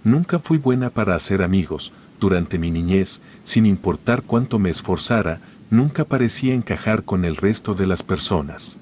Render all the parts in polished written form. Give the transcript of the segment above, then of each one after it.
Nunca fui buena para hacer amigos. Durante mi niñez, sin importar cuánto me esforzara, nunca parecía encajar con el resto de las personas.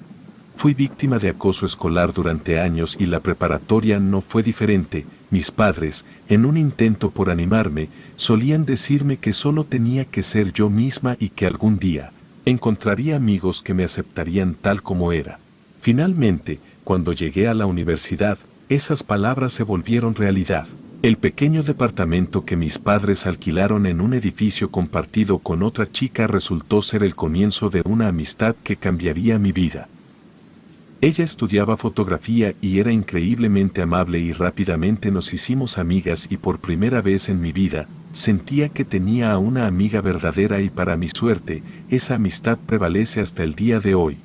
Fui víctima de acoso escolar durante años y la preparatoria no fue diferente. Mis padres, en un intento por animarme, solían decirme que solo tenía que ser yo misma y que algún día encontraría amigos que me aceptarían tal como era. Finalmente, cuando llegué a la universidad, esas palabras se volvieron realidad. El pequeño departamento que mis padres alquilaron en un edificio compartido con otra chica resultó ser el comienzo de una amistad que cambiaría mi vida. Ella estudiaba fotografía y era increíblemente amable y rápidamente nos hicimos amigas y por primera vez en mi vida, sentía que tenía a una amiga verdadera y para mi suerte, esa amistad prevalece hasta el día de hoy.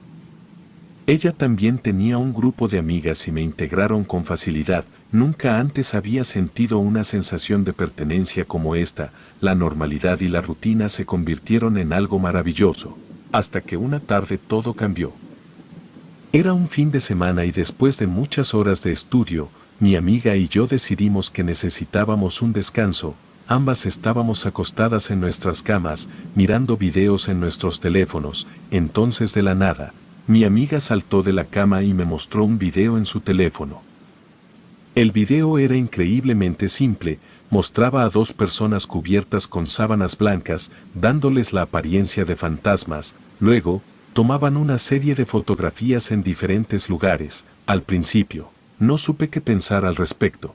Ella también tenía un grupo de amigas y me integraron con facilidad. Nunca antes había sentido una sensación de pertenencia como esta. La normalidad y la rutina se convirtieron en algo maravilloso, hasta que una tarde todo cambió. Era un fin de semana y después de muchas horas de estudio, mi amiga y yo decidimos que necesitábamos un descanso. Ambas estábamos acostadas en nuestras camas, mirando videos en nuestros teléfonos. Entonces de la nada, mi amiga saltó de la cama y me mostró un video en su teléfono. El video era increíblemente simple, mostraba a dos personas cubiertas con sábanas blancas, dándoles la apariencia de fantasmas. Luego, tomaban una serie de fotografías en diferentes lugares. Al principio, no supe qué pensar al respecto,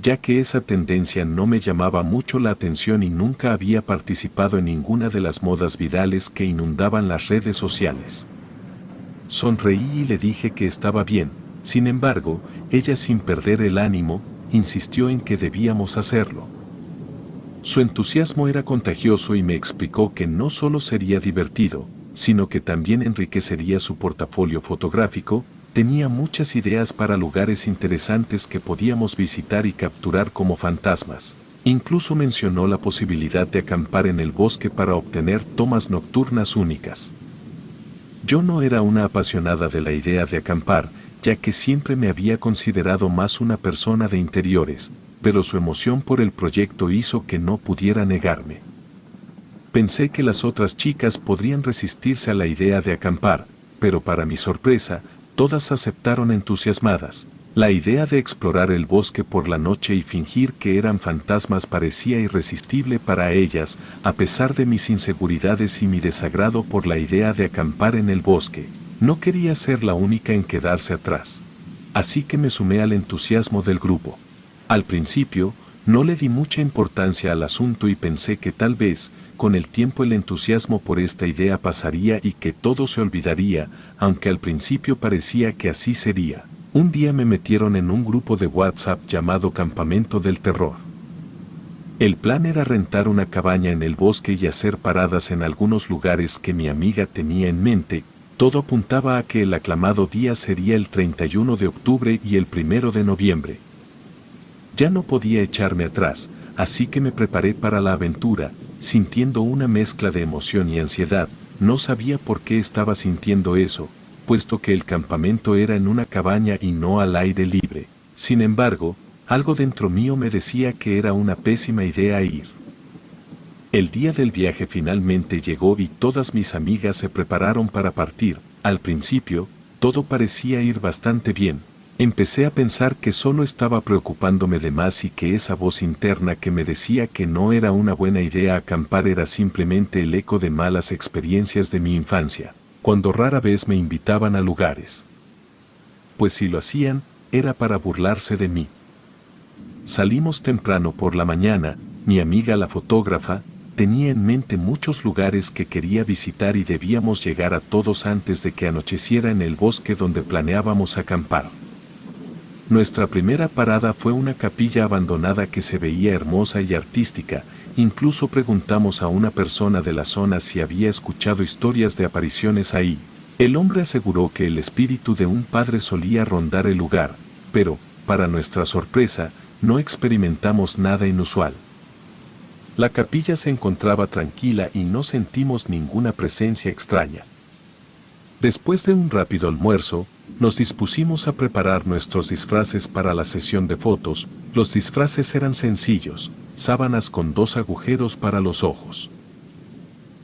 ya que esa tendencia no me llamaba mucho la atención y nunca había participado en ninguna de las modas virales que inundaban las redes sociales. Sonreí y le dije que estaba bien. Sin embargo, ella sin perder el ánimo, insistió en que debíamos hacerlo. Su entusiasmo era contagioso y me explicó que no solo sería divertido, sino que también enriquecería su portafolio fotográfico. Tenía muchas ideas para lugares interesantes que podíamos visitar y capturar como fantasmas. Incluso mencionó la posibilidad de acampar en el bosque para obtener tomas nocturnas únicas. Yo no era una apasionada de la idea de acampar, ya que siempre me había considerado más una persona de interiores, pero su emoción por el proyecto hizo que no pudiera negarme. Pensé que las otras chicas podrían resistirse a la idea de acampar, pero para mi sorpresa, todas aceptaron entusiasmadas. La idea de explorar el bosque por la noche y fingir que eran fantasmas parecía irresistible para ellas, a pesar de mis inseguridades y mi desagrado por la idea de acampar en el bosque. No quería ser la única en quedarse atrás. Así que me sumé al entusiasmo del grupo. Al principio, no le di mucha importancia al asunto y pensé que tal vez, con el tiempo el entusiasmo por esta idea pasaría y que todo se olvidaría, aunque al principio parecía que así sería. Un día me metieron en un grupo de WhatsApp llamado Campamento del Terror. El plan era rentar una cabaña en el bosque y hacer paradas en algunos lugares que mi amiga tenía en mente. Todo apuntaba a que el aclamado día sería el 31 de octubre y el 1 de noviembre. Ya no podía echarme atrás, así que me preparé para la aventura, sintiendo una mezcla de emoción y ansiedad. No sabía por qué estaba sintiendo eso, puesto que el campamento era en una cabaña y no al aire libre. Sin embargo, algo dentro mío me decía que era una pésima idea ir. El día del viaje finalmente llegó y todas mis amigas se prepararon para partir. Al principio, todo parecía ir bastante bien. Empecé a pensar que solo estaba preocupándome de más y que esa voz interna que me decía que no era una buena idea acampar era simplemente el eco de malas experiencias de mi infancia, cuando rara vez me invitaban a lugares. Pues si lo hacían, era para burlarse de mí. Salimos temprano por la mañana. Mi amiga la fotógrafa tenía en mente muchos lugares que quería visitar y debíamos llegar a todos antes de que anocheciera en el bosque donde planeábamos acampar. Nuestra primera parada fue una capilla abandonada que se veía hermosa y artística. Incluso preguntamos a una persona de la zona si había escuchado historias de apariciones ahí. El hombre aseguró que el espíritu de un padre solía rondar el lugar, pero, para nuestra sorpresa, no experimentamos nada inusual. La capilla se encontraba tranquila y no sentimos ninguna presencia extraña. Después de un rápido almuerzo, nos dispusimos a preparar nuestros disfraces para la sesión de fotos. Los disfraces eran sencillos, sábanas con 2 agujeros para los ojos.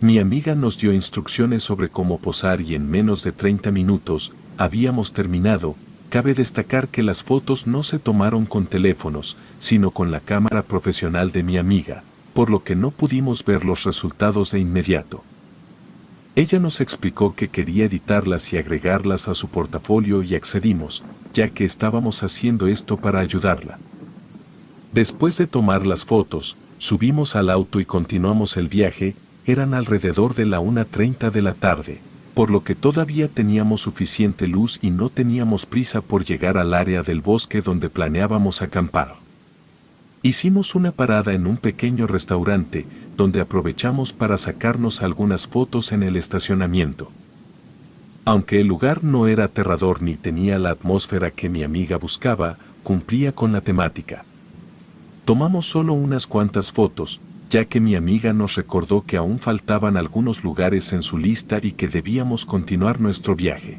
Mi amiga nos dio instrucciones sobre cómo posar y en menos de 30 minutos habíamos terminado. Cabe destacar que las fotos no se tomaron con teléfonos, sino con la cámara profesional de mi amiga, por lo que no pudimos ver los resultados de inmediato. Ella nos explicó que quería editarlas y agregarlas a su portafolio y accedimos, ya que estábamos haciendo esto para ayudarla. Después de tomar las fotos, subimos al auto y continuamos el viaje. Eran alrededor de la 1:30 de la tarde, por lo que todavía teníamos suficiente luz y no teníamos prisa por llegar al área del bosque donde planeábamos acampar. Hicimos una parada en un pequeño restaurante, donde aprovechamos para sacarnos algunas fotos en el estacionamiento. Aunque el lugar no era aterrador ni tenía la atmósfera que mi amiga buscaba, cumplía con la temática. Tomamos solo unas cuantas fotos, ya que mi amiga nos recordó que aún faltaban algunos lugares en su lista y que debíamos continuar nuestro viaje.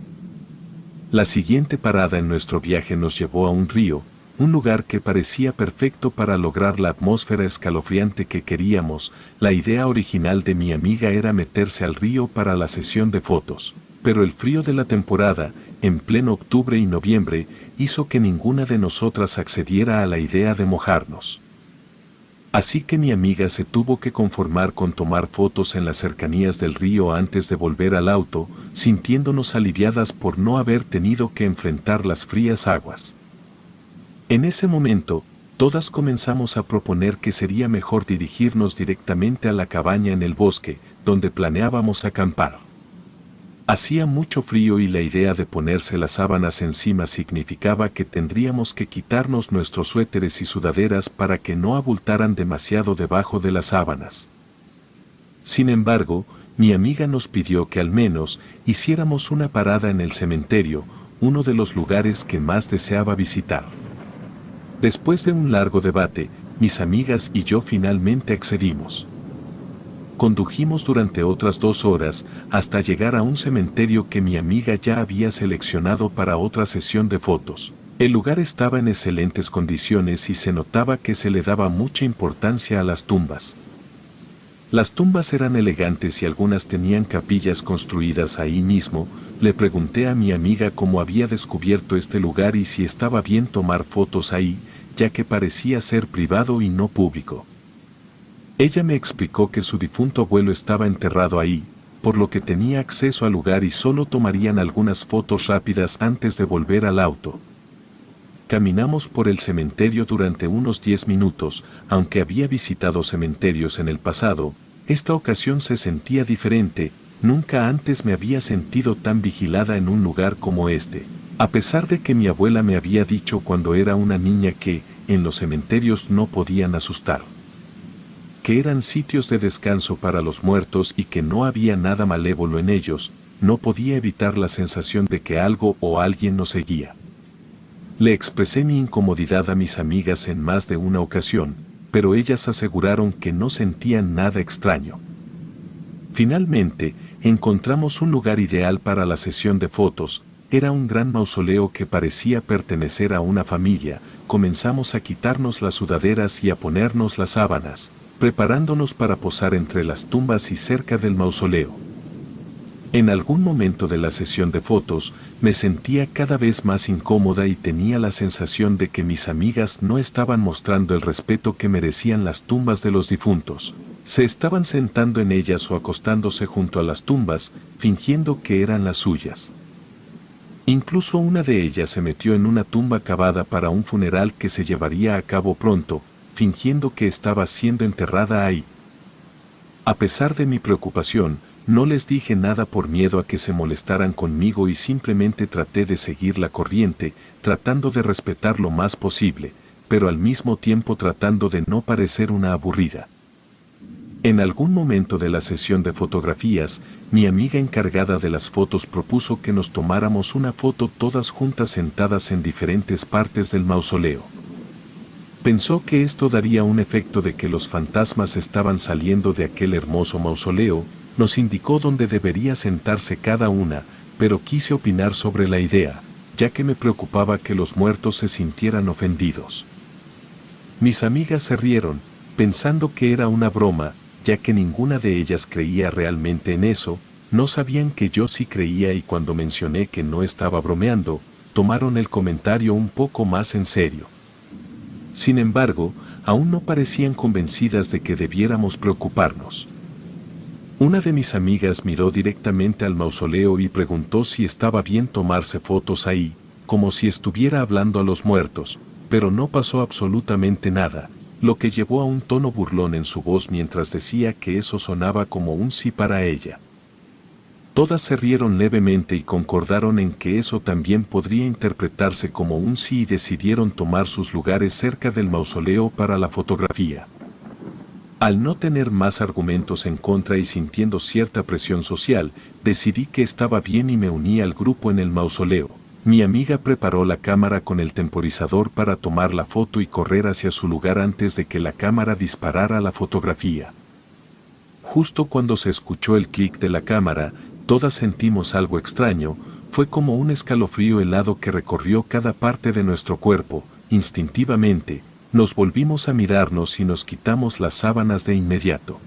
La siguiente parada en nuestro viaje nos llevó a un río, un lugar que parecía perfecto para lograr la atmósfera escalofriante que queríamos. La idea original de mi amiga era meterse al río para la sesión de fotos, pero el frío de la temporada, en pleno octubre y noviembre, hizo que ninguna de nosotras accediera a la idea de mojarnos. Así que mi amiga se tuvo que conformar con tomar fotos en las cercanías del río antes de volver al auto, sintiéndonos aliviadas por no haber tenido que enfrentar las frías aguas. En ese momento, todas comenzamos a proponer que sería mejor dirigirnos directamente a la cabaña en el bosque, donde planeábamos acampar. Hacía mucho frío y la idea de ponerse las sábanas encima significaba que tendríamos que quitarnos nuestros suéteres y sudaderas para que no abultaran demasiado debajo de las sábanas. Sin embargo, mi amiga nos pidió que al menos hiciéramos una parada en el cementerio, uno de los lugares que más deseaba visitar. Después de un largo debate, mis amigas y yo finalmente accedimos. Condujimos durante otras 2 horas hasta llegar a un cementerio que mi amiga ya había seleccionado para otra sesión de fotos. El lugar estaba en excelentes condiciones y se notaba que se le daba mucha importancia a las tumbas. Las tumbas eran elegantes y algunas tenían capillas construidas ahí mismo. Le pregunté a mi amiga cómo había descubierto este lugar y si estaba bien tomar fotos ahí, ya que parecía ser privado y no público. Ella me explicó que su difunto abuelo estaba enterrado ahí, por lo que tenía acceso al lugar y solo tomarían algunas fotos rápidas antes de volver al auto. Caminamos por el cementerio durante unos 10 minutos, aunque había visitado cementerios en el pasado, esta ocasión se sentía diferente. Nunca antes me había sentido tan vigilada en un lugar como este, a pesar de que mi abuela me había dicho cuando era una niña que, en los cementerios no podían asustar, que eran sitios de descanso para los muertos y que no había nada malévolo en ellos. No podía evitar la sensación de que algo o alguien nos seguía. Le expresé mi incomodidad a mis amigas en más de una ocasión, pero ellas aseguraron que no sentían nada extraño. Finalmente, encontramos un lugar ideal para la sesión de fotos. Era un gran mausoleo que parecía pertenecer a una familia. Comenzamos a quitarnos las sudaderas y a ponernos las sábanas, preparándonos para posar entre las tumbas y cerca del mausoleo. En algún momento de la sesión de fotos, me sentía cada vez más incómoda y tenía la sensación de que mis amigas no estaban mostrando el respeto que merecían las tumbas de los difuntos. Se estaban sentando en ellas o acostándose junto a las tumbas, fingiendo que eran las suyas. Incluso una de ellas se metió en una tumba cavada para un funeral que se llevaría a cabo pronto, fingiendo que estaba siendo enterrada ahí. A pesar de mi preocupación, no les dije nada por miedo a que se molestaran conmigo y simplemente traté de seguir la corriente, tratando de respetar lo más posible, pero al mismo tiempo tratando de no parecer una aburrida. En algún momento de la sesión de fotografías, mi amiga encargada de las fotos propuso que nos tomáramos una foto todas juntas sentadas en diferentes partes del mausoleo. Pensó que esto daría un efecto de que los fantasmas estaban saliendo de aquel hermoso mausoleo. Nos indicó dónde debería sentarse cada una, pero quise opinar sobre la idea, ya que me preocupaba que los muertos se sintieran ofendidos. Mis amigas se rieron, pensando que era una broma, ya que ninguna de ellas creía realmente en eso, no sabían que yo sí creía, y cuando mencioné que no estaba bromeando, tomaron el comentario un poco más en serio. Sin embargo, aún no parecían convencidas de que debiéramos preocuparnos. Una de mis amigas miró directamente al mausoleo y preguntó si estaba bien tomarse fotos ahí, como si estuviera hablando a los muertos, pero no pasó absolutamente nada, lo que llevó a un tono burlón en su voz mientras decía que eso sonaba como un sí para ella. Todas se rieron levemente y concordaron en que eso también podría interpretarse como un sí, y decidieron tomar sus lugares cerca del mausoleo para la fotografía. Al no tener más argumentos en contra y sintiendo cierta presión social, decidí que estaba bien y me uní al grupo en el mausoleo. Mi amiga preparó la cámara con el temporizador para tomar la foto y correr hacia su lugar antes de que la cámara disparara la fotografía. Justo cuando se escuchó el clic de la cámara, todas sentimos algo extraño, fue como un escalofrío helado que recorrió cada parte de nuestro cuerpo. Instintivamente, nos volvimos a mirarnos y nos quitamos las sábanas de inmediato.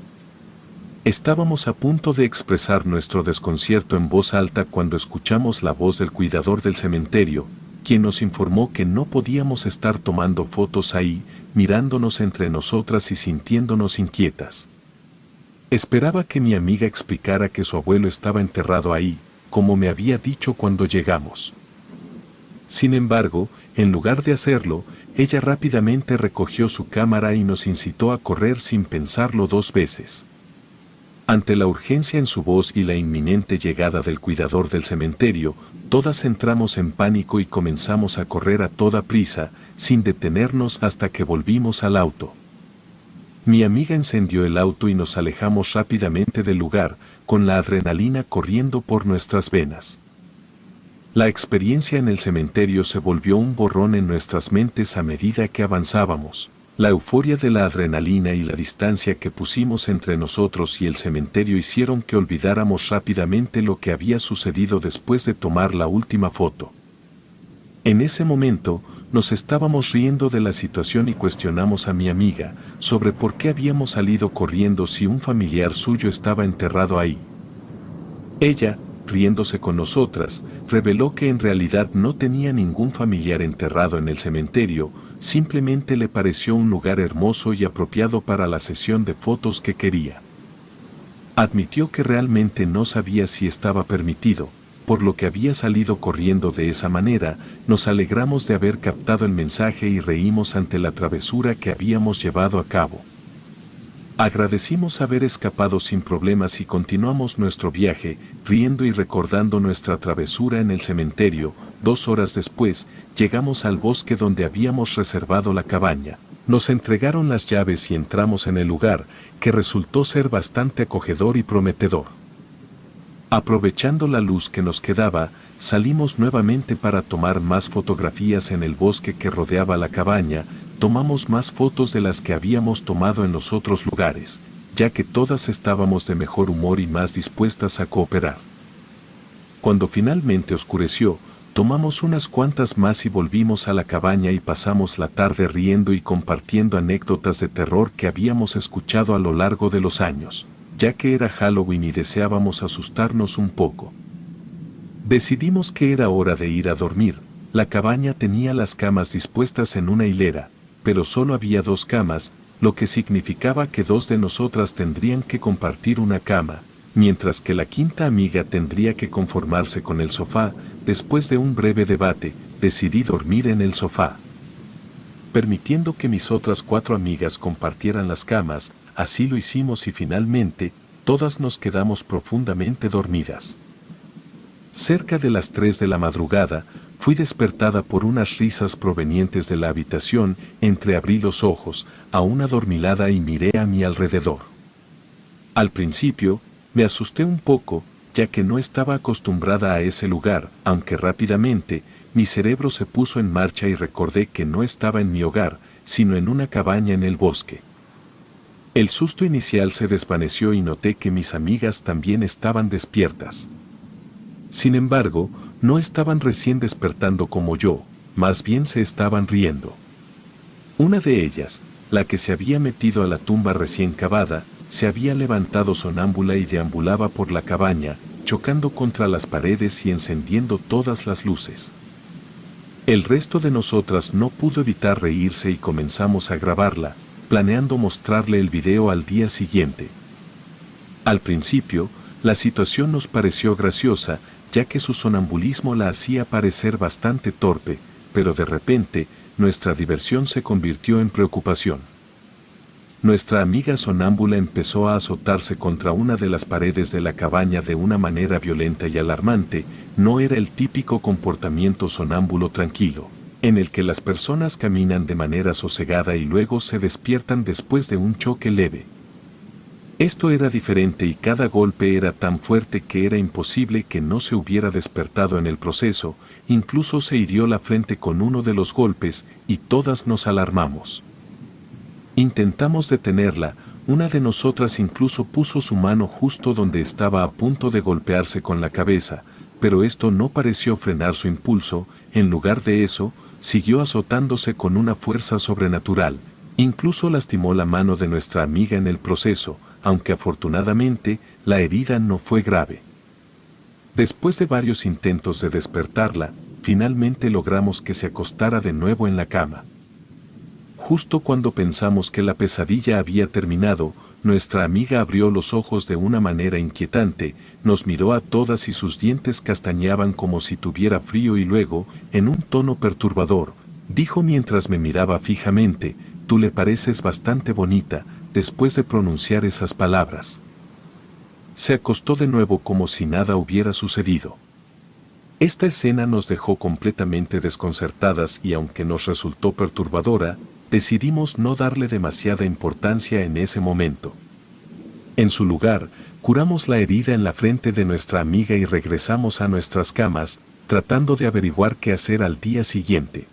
Estábamos a punto de expresar nuestro desconcierto en voz alta cuando escuchamos la voz del cuidador del cementerio, quien nos informó que no podíamos estar tomando fotos ahí, mirándonos entre nosotras y sintiéndonos inquietas. Esperaba que mi amiga explicara que su abuelo estaba enterrado ahí, como me había dicho cuando llegamos. Sin embargo, en lugar de hacerlo, ella rápidamente recogió su cámara y nos incitó a correr sin pensarlo dos veces. Ante la urgencia en su voz y la inminente llegada del cuidador del cementerio, todas entramos en pánico y comenzamos a correr a toda prisa, sin detenernos hasta que volvimos al auto. Mi amiga encendió el auto y nos alejamos rápidamente del lugar, con la adrenalina corriendo por nuestras venas. La experiencia en el cementerio se volvió un borrón en nuestras mentes a medida que avanzábamos. La euforia de la adrenalina y la distancia que pusimos entre nosotros y el cementerio hicieron que olvidáramos rápidamente lo que había sucedido después de tomar la última foto. En ese momento, nos estábamos riendo de la situación y cuestionamos a mi amiga sobre por qué habíamos salido corriendo si un familiar suyo estaba enterrado ahí. Ella, riéndose con nosotras, reveló que en realidad no tenía ningún familiar enterrado en el cementerio, simplemente le pareció un lugar hermoso y apropiado para la sesión de fotos que quería. Admitió que realmente no sabía si estaba permitido, por lo que había salido corriendo de esa manera. Nos alegramos de haber captado el mensaje y reímos ante la travesura que habíamos llevado a cabo. Agradecimos haber escapado sin problemas y continuamos nuestro viaje, riendo y recordando nuestra travesura en el cementerio. 2 horas después, llegamos al bosque donde habíamos reservado la cabaña. Nos entregaron las llaves y entramos en el lugar, que resultó ser bastante acogedor y prometedor. Aprovechando la luz que nos quedaba, salimos nuevamente para tomar más fotografías en el bosque que rodeaba la cabaña. Tomamos más fotos de las que habíamos tomado en los otros lugares, ya que todas estábamos de mejor humor y más dispuestas a cooperar. Cuando finalmente oscureció, tomamos unas cuantas más y volvimos a la cabaña y pasamos la tarde riendo y compartiendo anécdotas de terror que habíamos escuchado a lo largo de los años, ya que era Halloween y deseábamos asustarnos un poco. Decidimos que era hora de ir a dormir. La cabaña tenía las camas dispuestas en una hilera, pero solo había 2 camas, lo que significaba que 2 de nosotras tendrían que compartir una cama, mientras que la quinta amiga tendría que conformarse con el sofá. Después de un breve debate, decidí dormir en el sofá, permitiendo que mis otras 4 amigas compartieran las camas. Así lo hicimos y finalmente, todas nos quedamos profundamente dormidas. Cerca de las 3 de la madrugada, fui despertada por unas risas provenientes de la habitación. Entreabrí los ojos, aún adormilada, y miré a mi alrededor. Al principio, me asusté un poco, ya que no estaba acostumbrada a ese lugar, aunque rápidamente, mi cerebro se puso en marcha y recordé que no estaba en mi hogar, sino en una cabaña en el bosque. El susto inicial se desvaneció y noté que mis amigas también estaban despiertas. Sin embargo, no estaban recién despertando como yo, más bien se estaban riendo. Una de ellas, la que se había metido a la tumba recién cavada, se había levantado sonámbula y deambulaba por la cabaña, chocando contra las paredes y encendiendo todas las luces. El resto de nosotras no pudo evitar reírse y comenzamos a grabarla, planeando mostrarle el video al día siguiente. Al principio, la situación nos pareció graciosa, ya que su sonambulismo la hacía parecer bastante torpe, pero de repente, nuestra diversión se convirtió en preocupación. Nuestra amiga sonámbula empezó a azotarse contra una de las paredes de la cabaña de una manera violenta y alarmante. No era el típico comportamiento sonámbulo tranquilo, en el que las personas caminan de manera sosegada y luego se despiertan después de un choque leve. Esto era diferente y cada golpe era tan fuerte que era imposible que no se hubiera despertado en el proceso. Incluso se hirió la frente con uno de los golpes y todas nos alarmamos. Intentamos detenerla, una de nosotras incluso puso su mano justo donde estaba a punto de golpearse con la cabeza, pero esto no pareció frenar su impulso. En lugar de eso, siguió azotándose con una fuerza sobrenatural. Incluso lastimó la mano de nuestra amiga en el proceso, aunque afortunadamente, la herida no fue grave. Después de varios intentos de despertarla, finalmente logramos que se acostara de nuevo en la cama. Justo cuando pensamos que la pesadilla había terminado, nuestra amiga abrió los ojos de una manera inquietante, nos miró a todas y sus dientes castañaban como si tuviera frío y luego, en un tono perturbador, dijo mientras me miraba fijamente: «Tú le pareces bastante bonita», después de pronunciar esas palabras. Se acostó de nuevo como si nada hubiera sucedido. Esta escena nos dejó completamente desconcertadas y aunque nos resultó perturbadora, decidimos no darle demasiada importancia en ese momento. En su lugar, curamos la herida en la frente de nuestra amiga y regresamos a nuestras camas, tratando de averiguar qué hacer al día siguiente.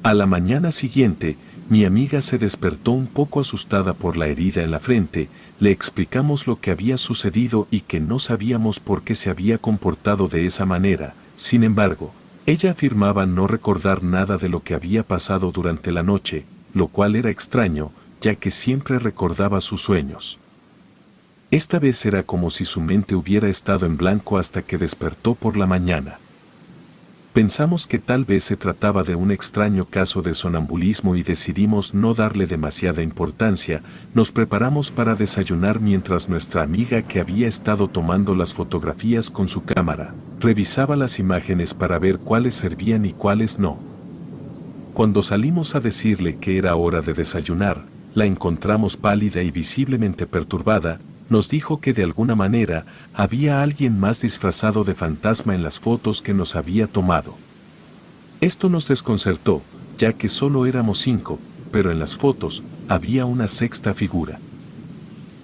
A la mañana siguiente, mi amiga se despertó un poco asustada por la herida en la frente. Le explicamos lo que había sucedido y que no sabíamos por qué se había comportado de esa manera. Sin embargo, ella afirmaba no recordar nada de lo que había pasado durante la noche, lo cual era extraño, ya que siempre recordaba sus sueños. Esta vez era como si su mente hubiera estado en blanco hasta que despertó por la mañana. Pensamos que tal vez se trataba de un extraño caso de sonambulismo y decidimos no darle demasiada importancia. Nos preparamos para desayunar mientras nuestra amiga, que había estado tomando las fotografías con su cámara, revisaba las imágenes para ver cuáles servían y cuáles no. Cuando salimos a decirle que era hora de desayunar, la encontramos pálida y visiblemente perturbada. Nos dijo que de alguna manera había alguien más disfrazado de fantasma en las fotos que nos había tomado. Esto nos desconcertó, ya que solo éramos 5, pero en las fotos había una sexta figura.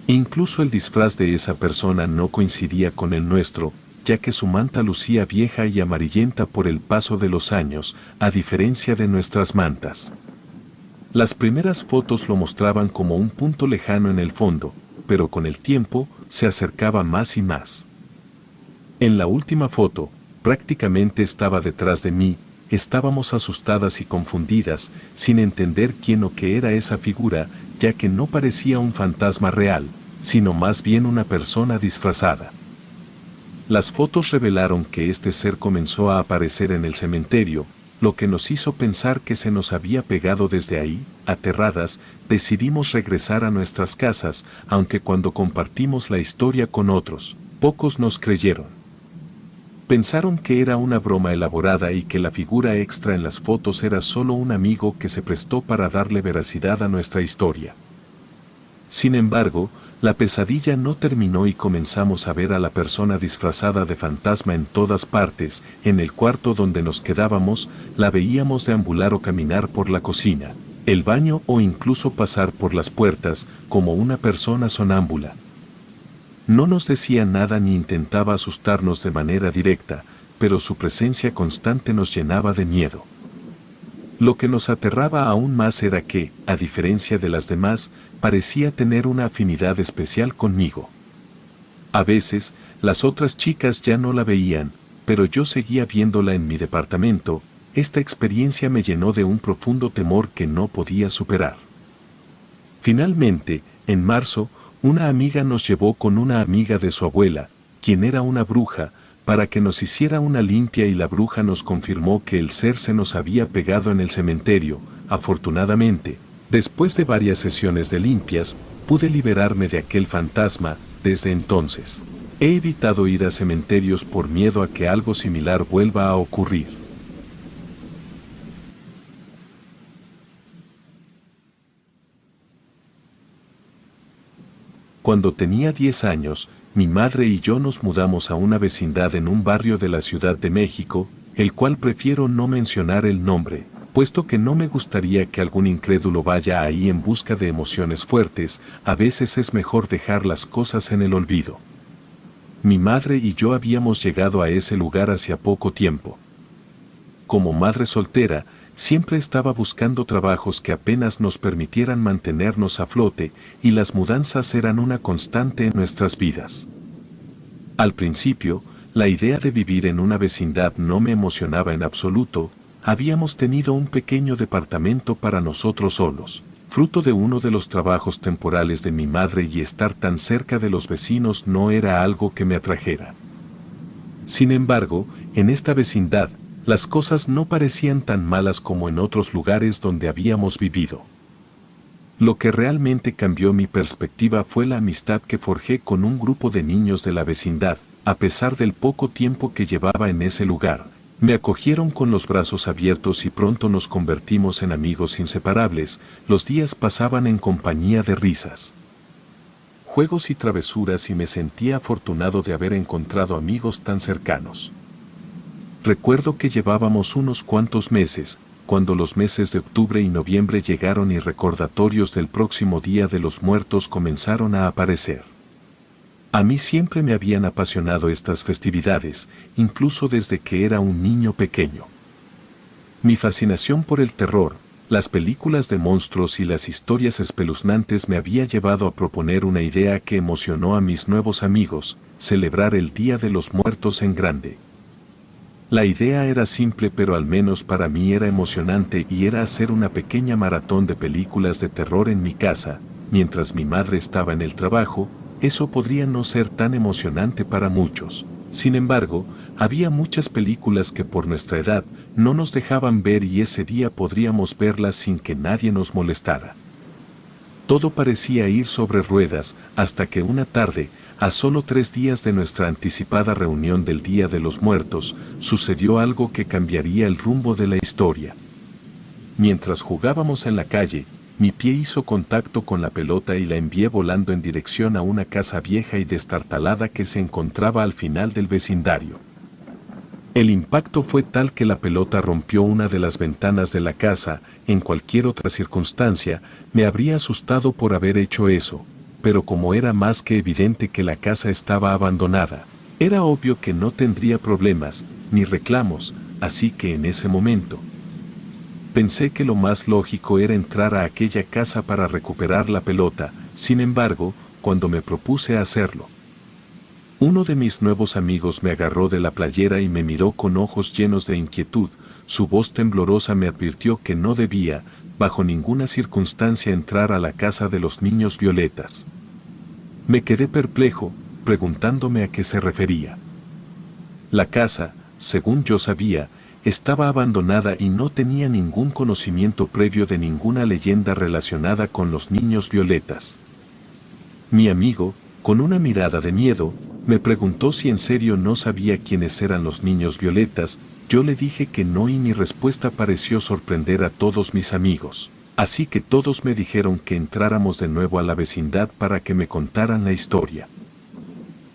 Incluso el disfraz de esa persona no coincidía con el nuestro, ya que su manta lucía vieja y amarillenta por el paso de los años, a diferencia de nuestras mantas. Las primeras fotos lo mostraban como un punto lejano en el fondo, pero con el tiempo se acercaba más y más. En la última foto, prácticamente estaba detrás de mí. Estábamos asustadas y confundidas, sin entender quién o qué era esa figura, ya que no parecía un fantasma real, sino más bien una persona disfrazada. Las fotos revelaron que este ser comenzó a aparecer en el cementerio, lo que nos hizo pensar que se nos había pegado desde ahí. Aterradas, decidimos regresar a nuestras casas, aunque cuando compartimos la historia con otros, pocos nos creyeron. Pensaron que era una broma elaborada y que la figura extra en las fotos era solo un amigo que se prestó para darle veracidad a nuestra historia. Sin embargo, la pesadilla no terminó y comenzamos a ver a la persona disfrazada de fantasma en todas partes. En el cuarto donde nos quedábamos, la veíamos deambular o caminar por la cocina, el baño o incluso pasar por las puertas, como una persona sonámbula. No nos decía nada ni intentaba asustarnos de manera directa, pero su presencia constante nos llenaba de miedo. Lo que nos aterraba aún más era que, a diferencia de las demás, parecía tener una afinidad especial conmigo. A veces, las otras chicas ya no la veían, pero yo seguía viéndola en mi departamento. Esta experiencia me llenó de un profundo temor que no podía superar. Finalmente, en marzo, una amiga nos llevó con una amiga de su abuela, quien era una bruja, para que nos hiciera una limpia, y la bruja nos confirmó que el ser se nos había pegado en el cementerio. Afortunadamente, después de varias sesiones de limpias, pude liberarme de aquel fantasma. Desde entonces, he evitado ir a cementerios por miedo a que algo similar vuelva a ocurrir. Cuando tenía 10 años, mi madre y yo nos mudamos a una vecindad en un barrio de la Ciudad de México, el cual prefiero no mencionar el nombre, puesto que no me gustaría que algún incrédulo vaya ahí en busca de emociones fuertes. A veces es mejor dejar las cosas en el olvido. Mi madre y yo habíamos llegado a ese lugar hacía poco tiempo. Como madre soltera, siempre estaba buscando trabajos que apenas nos permitieran mantenernos a flote, y las mudanzas eran una constante en nuestras vidas. Al principio, la idea de vivir en una vecindad no me emocionaba en absoluto. Habíamos tenido un pequeño departamento para nosotros solos, fruto de uno de los trabajos temporales de mi madre, y estar tan cerca de los vecinos no era algo que me atrajera. Sin embargo, en esta vecindad, las cosas no parecían tan malas como en otros lugares donde habíamos vivido. Lo que realmente cambió mi perspectiva fue la amistad que forjé con un grupo de niños de la vecindad. A pesar del poco tiempo que llevaba en ese lugar, me acogieron con los brazos abiertos y pronto nos convertimos en amigos inseparables. Los días pasaban en compañía de risas, juegos y travesuras, y me sentía afortunado de haber encontrado amigos tan cercanos. Recuerdo que llevábamos unos cuantos meses, cuando los meses de octubre y noviembre llegaron y recordatorios del próximo Día de los Muertos comenzaron a aparecer. A mí siempre me habían apasionado estas festividades, incluso desde que era un niño pequeño. Mi fascinación por el terror, las películas de monstruos y las historias espeluznantes me había llevado a proponer una idea que emocionó a mis nuevos amigos: celebrar el Día de los Muertos en grande. La idea era simple, pero al menos para mí era emocionante, y era hacer una pequeña maratón de películas de terror en mi casa, mientras mi madre estaba en el trabajo. Eso podría no ser tan emocionante para muchos. Sin embargo, había muchas películas que por nuestra edad no nos dejaban ver, y ese día podríamos verlas sin que nadie nos molestara. Todo parecía ir sobre ruedas, hasta que una tarde, a solo 3 días de nuestra anticipada reunión del Día de los Muertos, sucedió algo que cambiaría el rumbo de la historia. Mientras jugábamos en la calle, mi pie hizo contacto con la pelota y la envié volando en dirección a una casa vieja y destartalada que se encontraba al final del vecindario. El impacto fue tal que la pelota rompió una de las ventanas de la casa. En cualquier otra circunstancia, me habría asustado por haber hecho eso, pero como era más que evidente que la casa estaba abandonada, era obvio que no tendría problemas ni reclamos, así que en ese momento pensé que lo más lógico era entrar a aquella casa para recuperar la pelota. Sin embargo, cuando me propuse hacerlo, uno de mis nuevos amigos me agarró de la playera y me miró con ojos llenos de inquietud. Su voz temblorosa me advirtió que no debía, bajo ninguna circunstancia, entrar a la casa de los niños violetas. Me quedé perplejo, preguntándome a qué se refería. La casa, según yo sabía, estaba abandonada y no tenía ningún conocimiento previo de ninguna leyenda relacionada con los niños violetas. Mi amigo, con una mirada de miedo, me preguntó si en serio no sabía quiénes eran los niños violetas. Yo le dije que no, y mi respuesta pareció sorprender a todos mis amigos. Así que todos me dijeron que entráramos de nuevo a la vecindad para que me contaran la historia.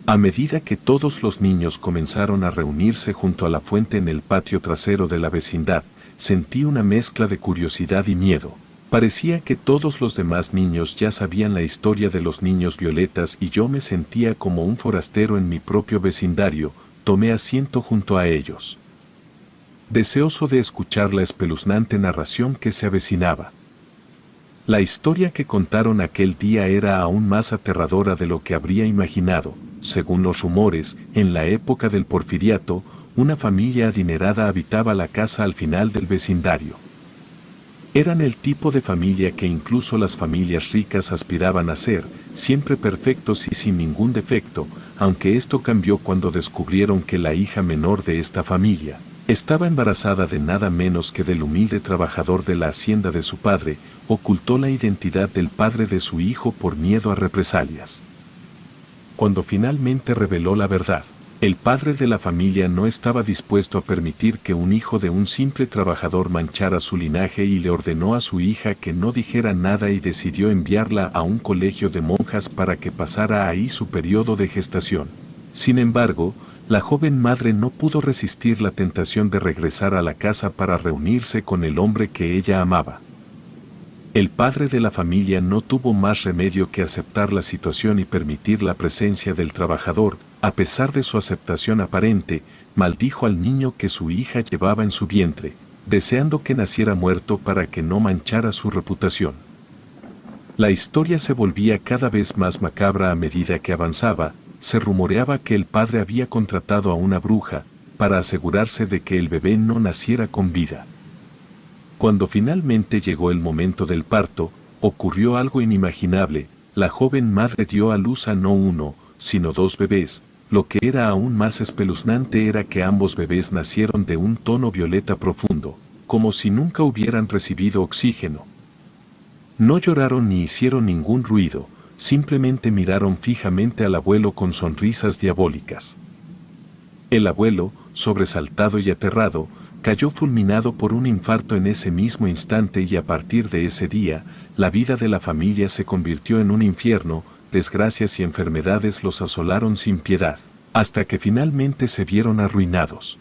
A medida que todos los niños comenzaron a reunirse junto a la fuente en el patio trasero de la vecindad, sentí una mezcla de curiosidad y miedo. Parecía que todos los demás niños ya sabían la historia de los niños violetas, y yo me sentía como un forastero en mi propio vecindario. Tomé asiento junto a ellos, deseoso de escuchar la espeluznante narración que se avecinaba. La historia que contaron aquel día era aún más aterradora de lo que habría imaginado. según los rumores, en la época del Porfiriato, una familia adinerada habitaba la casa al final del vecindario. Eran el tipo de familia que incluso las familias ricas aspiraban a ser, siempre perfectos y sin ningún defecto, aunque esto cambió cuando descubrieron que la hija menor de esta familia estaba embarazada de nada menos que del humilde trabajador de la hacienda de su padre, ocultó la identidad del padre de su hijo por miedo a represalias. Cuando finalmente reveló la verdad, el padre de la familia no estaba dispuesto a permitir que un hijo de un simple trabajador manchara su linaje y le ordenó a su hija que no dijera nada y decidió enviarla a un colegio de monjas para que pasara ahí su periodo de gestación. Sin embargo, la joven madre no pudo resistir la tentación de regresar a la casa para reunirse con el hombre que ella amaba. El padre de la familia no tuvo más remedio que aceptar la situación y permitir la presencia del trabajador. A pesar de su aceptación aparente, maldijo al niño que su hija llevaba en su vientre, deseando que naciera muerto para que no manchara su reputación. La historia se volvía cada vez más macabra a medida que avanzaba. Se rumoreaba que el padre había contratado a una bruja para asegurarse de que el bebé no naciera con vida. Cuando finalmente llegó el momento del parto, ocurrió algo inimaginable. La joven madre dio a luz a no uno, sino dos bebés. Lo que era aún más espeluznante era que ambos bebés nacieron de un tono violeta profundo, como si nunca hubieran recibido oxígeno. No lloraron ni hicieron ningún ruido, simplemente miraron fijamente al abuelo con sonrisas diabólicas. El abuelo, sobresaltado y aterrado, cayó fulminado por un infarto en ese mismo instante y a partir de ese día, la vida de la familia se convirtió en un infierno. Desgracias y enfermedades los asolaron sin piedad, hasta que finalmente se vieron arruinados.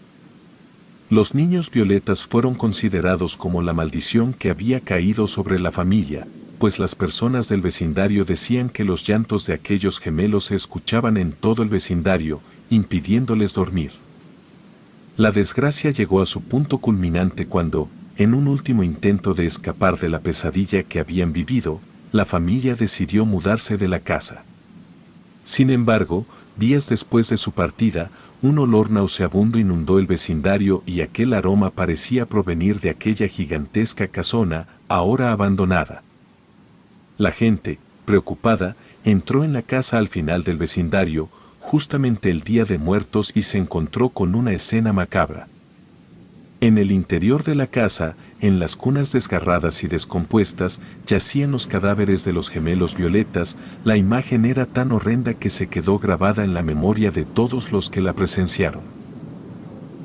Los niños violetas fueron considerados como la maldición que había caído sobre la familia, pues las personas del vecindario decían que los llantos de aquellos gemelos se escuchaban en todo el vecindario, impidiéndoles dormir. La desgracia llegó a su punto culminante cuando, en un último intento de escapar de la pesadilla que habían vivido, la familia decidió mudarse de la casa. Sin embargo, días después de su partida, un olor nauseabundo inundó el vecindario y aquel aroma parecía provenir de aquella gigantesca casona, ahora abandonada. La gente, preocupada, entró en la casa al final del vecindario, justamente el Día de Muertos y se encontró con una escena macabra. En el interior de la casa, en las cunas desgarradas y descompuestas, yacían los cadáveres de los gemelos violetas. La imagen era tan horrenda que se quedó grabada en la memoria de todos los que la presenciaron.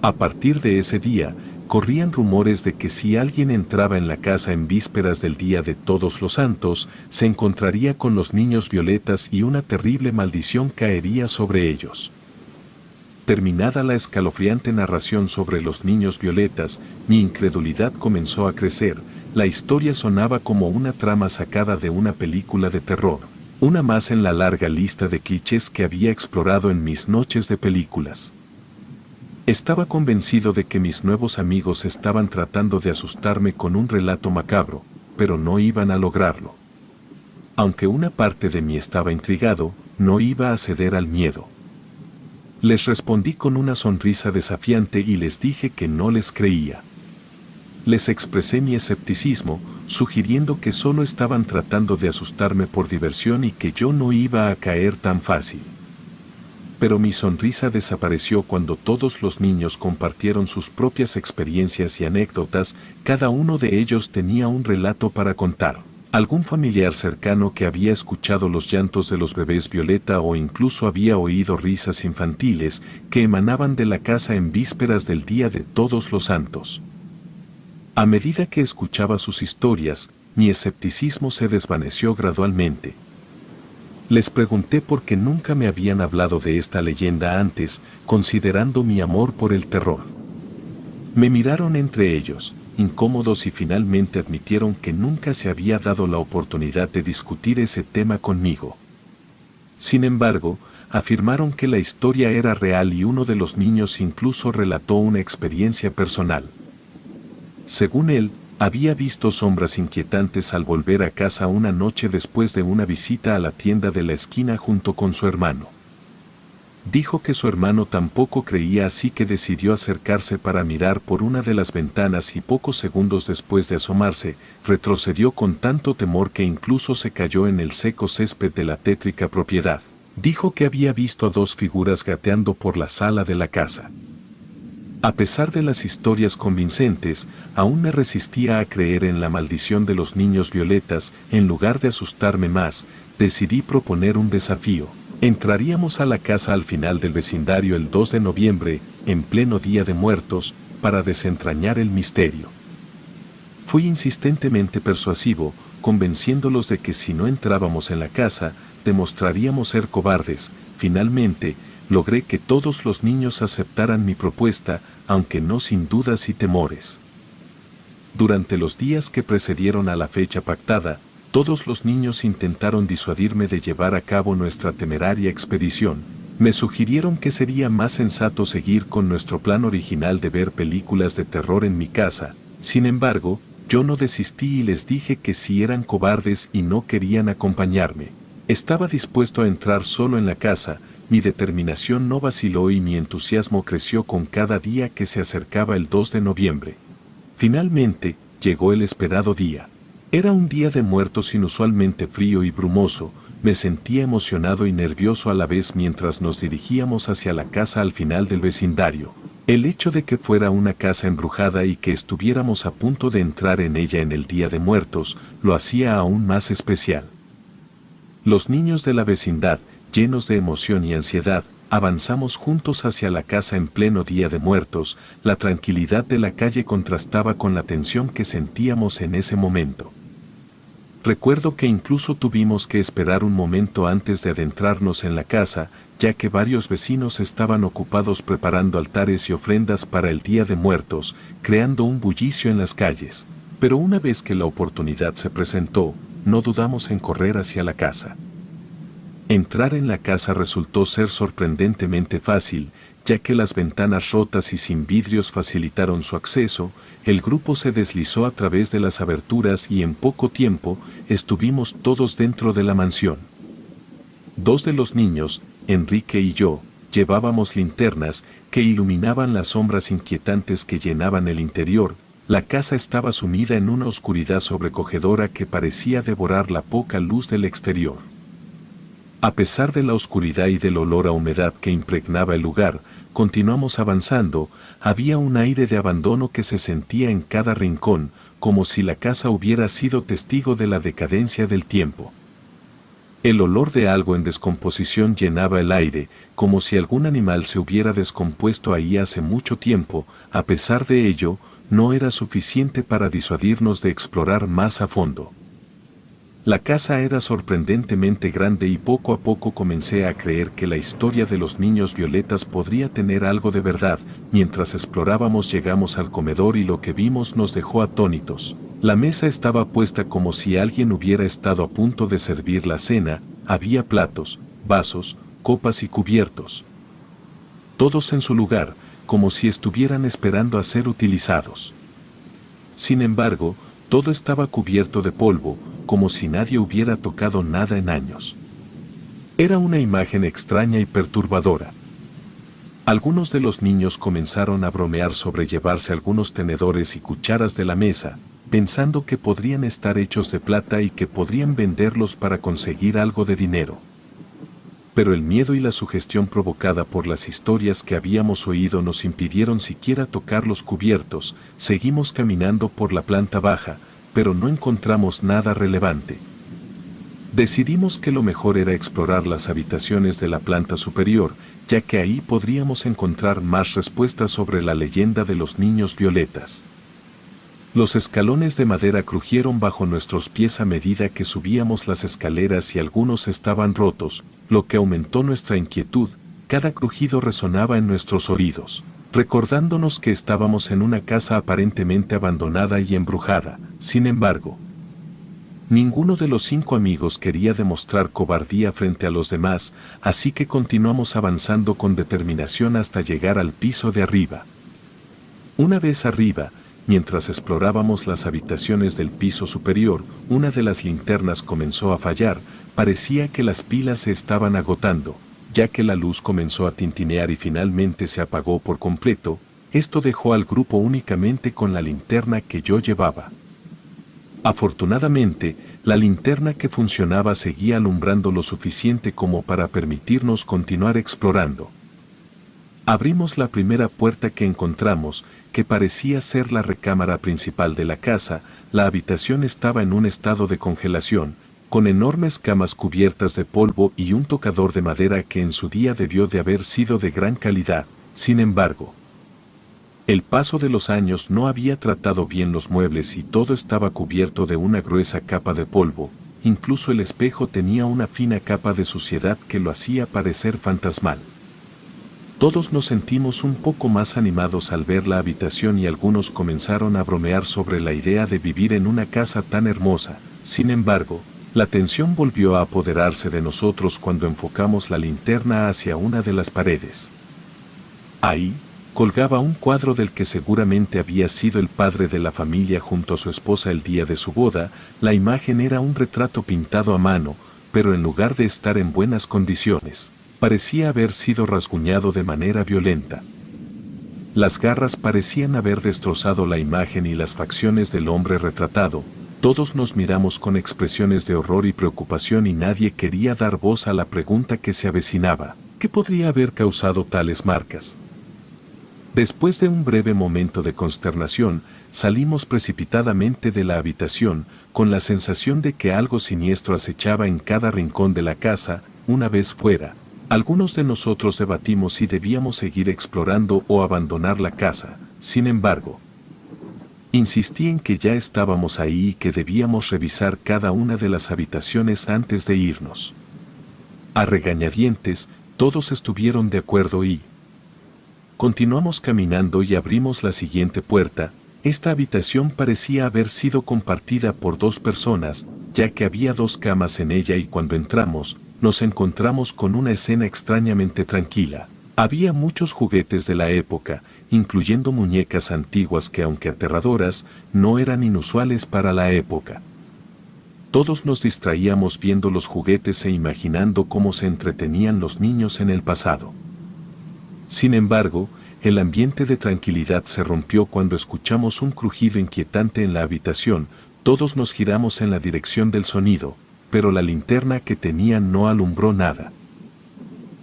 A partir de ese día, corrían rumores de que si alguien entraba en la casa en vísperas del Día de Todos los Santos, se encontraría con los niños violetas y una terrible maldición caería sobre ellos. Terminada la escalofriante narración sobre los niños violetas, mi incredulidad comenzó a crecer. La historia sonaba como una trama sacada de una película de terror, una más en la larga lista de clichés que había explorado en mis noches de películas. Estaba convencido de que mis nuevos amigos estaban tratando de asustarme con un relato macabro, pero no iban a lograrlo. Aunque una parte de mí estaba intrigado, no iba a ceder al miedo. Les respondí con una sonrisa desafiante y les dije que no les creía. Les expresé mi escepticismo, sugiriendo que solo estaban tratando de asustarme por diversión y que yo no iba a caer tan fácil. Pero mi sonrisa desapareció cuando todos los niños compartieron sus propias experiencias y anécdotas. Cada uno de ellos tenía un relato para contar. Algún familiar cercano que había escuchado los llantos de los bebés violeta o incluso había oído risas infantiles que emanaban de la casa en vísperas del Día de Todos los Santos. A medida que escuchaba sus historias, mi escepticismo se desvaneció gradualmente. Les pregunté por qué nunca me habían hablado de esta leyenda antes, considerando mi amor por el terror. Me miraron entre ellos, incómodos, y finalmente admitieron que nunca se había dado la oportunidad de discutir ese tema conmigo. Sin embargo, afirmaron que la historia era real y uno de los niños incluso relató una experiencia personal. Según él, había visto sombras inquietantes al volver a casa una noche después de una visita a la tienda de la esquina junto con su hermano. Dijo que su hermano tampoco creía, así que decidió acercarse para mirar por una de las ventanas y pocos segundos después de asomarse, retrocedió con tanto temor que incluso se cayó en el seco césped de la tétrica propiedad. Dijo que había visto a dos figuras gateando por la sala de la casa. A pesar de las historias convincentes, aún me resistía a creer en la maldición de los niños violetas. En lugar de asustarme más, decidí proponer un desafío. Entraríamos a la casa al final del vecindario el 2 de noviembre, en pleno Día de Muertos, para desentrañar el misterio. Fui insistentemente persuasivo, convenciéndolos de que si no entrábamos en la casa, demostraríamos ser cobardes. Finalmente, logré que todos los niños aceptaran mi propuesta, aunque no sin dudas y temores. Durante los días que precedieron a la fecha pactada, todos los niños intentaron disuadirme de llevar a cabo nuestra temeraria expedición. Me sugirieron que sería más sensato seguir con nuestro plan original de ver películas de terror en mi casa. Sin embargo, yo no desistí y les dije que si eran cobardes y no querían acompañarme, estaba dispuesto a entrar solo en la casa. Mi determinación no vaciló y mi entusiasmo creció con cada día que se acercaba el 2 de noviembre. Finalmente, llegó el esperado día. Era un día de muertos inusualmente frío y brumoso. Me sentía emocionado y nervioso a la vez mientras nos dirigíamos hacia la casa al final del vecindario. El hecho de que fuera una casa embrujada y que estuviéramos a punto de entrar en ella en el Día de Muertos, lo hacía aún más especial. Los niños de la vecindad, llenos de emoción y ansiedad, avanzamos juntos hacia la casa en pleno Día de Muertos. La tranquilidad de la calle contrastaba con la tensión que sentíamos en ese momento. Recuerdo que incluso tuvimos que esperar un momento antes de adentrarnos en la casa, ya que varios vecinos estaban ocupados preparando altares y ofrendas para el Día de Muertos, creando un bullicio en las calles. Pero una vez que la oportunidad se presentó, no dudamos en correr hacia la casa. Entrar en la casa resultó ser sorprendentemente fácil, ya que las ventanas rotas y sin vidrios facilitaron su acceso. El grupo se deslizó a través de las aberturas y en poco tiempo estuvimos todos dentro de la mansión. Dos de los niños, Enrique y yo, llevábamos linternas que iluminaban las sombras inquietantes que llenaban el interior. La casa estaba sumida en una oscuridad sobrecogedora que parecía devorar la poca luz del exterior. A pesar de la oscuridad y del olor a humedad que impregnaba el lugar, continuamos avanzando. Había un aire de abandono que se sentía en cada rincón, como si la casa hubiera sido testigo de la decadencia del tiempo. El olor de algo en descomposición llenaba el aire, como si algún animal se hubiera descompuesto ahí hace mucho tiempo. A pesar de ello, no era suficiente para disuadirnos de explorar más a fondo. La casa era sorprendentemente grande y poco a poco comencé a creer que la historia de los niños violetas podría tener algo de verdad. Mientras explorábamos llegamos al comedor y lo que vimos nos dejó atónitos. La mesa estaba puesta como si alguien hubiera estado a punto de servir la cena. Había platos, vasos, copas y cubiertos. Todos en su lugar, como si estuvieran esperando a ser utilizados. Sin embargo, todo estaba cubierto de polvo, como si nadie hubiera tocado nada en años. Era una imagen extraña y perturbadora. Algunos de los niños comenzaron a bromear sobre llevarse algunos tenedores y cucharas de la mesa, pensando que podrían estar hechos de plata y que podrían venderlos para conseguir algo de dinero. Pero el miedo y la sugestión provocada por las historias que habíamos oído nos impidieron siquiera tocar los cubiertos. Seguimos caminando por la planta baja, pero no encontramos nada relevante. Decidimos que lo mejor era explorar las habitaciones de la planta superior, ya que ahí podríamos encontrar más respuestas sobre la leyenda de los niños violetas. Los escalones de madera crujieron bajo nuestros pies a medida que subíamos las escaleras y algunos estaban rotos, lo que aumentó nuestra inquietud. Cada crujido resonaba en nuestros oídos, recordándonos que estábamos en una casa aparentemente abandonada y embrujada. Sin embargo, ninguno de los 5 amigos quería demostrar cobardía frente a los demás, así que continuamos avanzando con determinación hasta llegar al piso de arriba. Una vez arriba, mientras explorábamos las habitaciones del piso superior, una de las linternas comenzó a fallar. Parecía que las pilas se estaban agotando. ya que la luz comenzó a tintinear y finalmente se apagó por completo. Esto dejó al grupo únicamente con la linterna que yo llevaba. Afortunadamente, la linterna que funcionaba seguía alumbrando lo suficiente como para permitirnos continuar explorando. Abrimos la primera puerta que encontramos, que parecía ser la recámara principal de la casa. La habitación estaba en un estado de congelación, con enormes camas cubiertas de polvo y un tocador de madera que en su día debió de haber sido de gran calidad. Sin embargo, el paso de los años no había tratado bien los muebles y todo estaba cubierto de una gruesa capa de polvo. Incluso el espejo tenía una fina capa de suciedad que lo hacía parecer fantasmal. Todos nos sentimos un poco más animados al ver la habitación y algunos comenzaron a bromear sobre la idea de vivir en una casa tan hermosa. Sin embargo, la tensión volvió a apoderarse de nosotros cuando enfocamos la linterna hacia una de las paredes. Ahí, colgaba un cuadro del que seguramente había sido el padre de la familia junto a su esposa el día de su boda. La imagen era un retrato pintado a mano, pero en lugar de estar en buenas condiciones, parecía haber sido rasguñado de manera violenta. Las garras parecían haber destrozado la imagen y las facciones del hombre retratado. Todos nos miramos con expresiones de horror y preocupación y nadie quería dar voz a la pregunta que se avecinaba: ¿qué podría haber causado tales marcas? Después de un breve momento de consternación, salimos precipitadamente de la habitación, con la sensación de que algo siniestro acechaba en cada rincón de la casa. Una vez fuera, algunos de nosotros debatimos si debíamos seguir explorando o abandonar la casa. Sin embargo, insistí en que ya estábamos ahí y que debíamos revisar cada una de las habitaciones antes de irnos. A regañadientes, todos estuvieron de acuerdo y continuamos caminando y abrimos la siguiente puerta. Esta habitación parecía haber sido compartida por dos personas, ya que había dos camas en ella y cuando entramos, nos encontramos con una escena extrañamente tranquila. Había muchos juguetes de la época, incluyendo muñecas antiguas que, aunque aterradoras, no eran inusuales para la época. Todos nos distraíamos viendo los juguetes e imaginando cómo se entretenían los niños en el pasado. Sin embargo, el ambiente de tranquilidad se rompió cuando escuchamos un crujido inquietante en la habitación. Todos nos giramos en la dirección del sonido, pero la linterna que tenían no alumbró nada.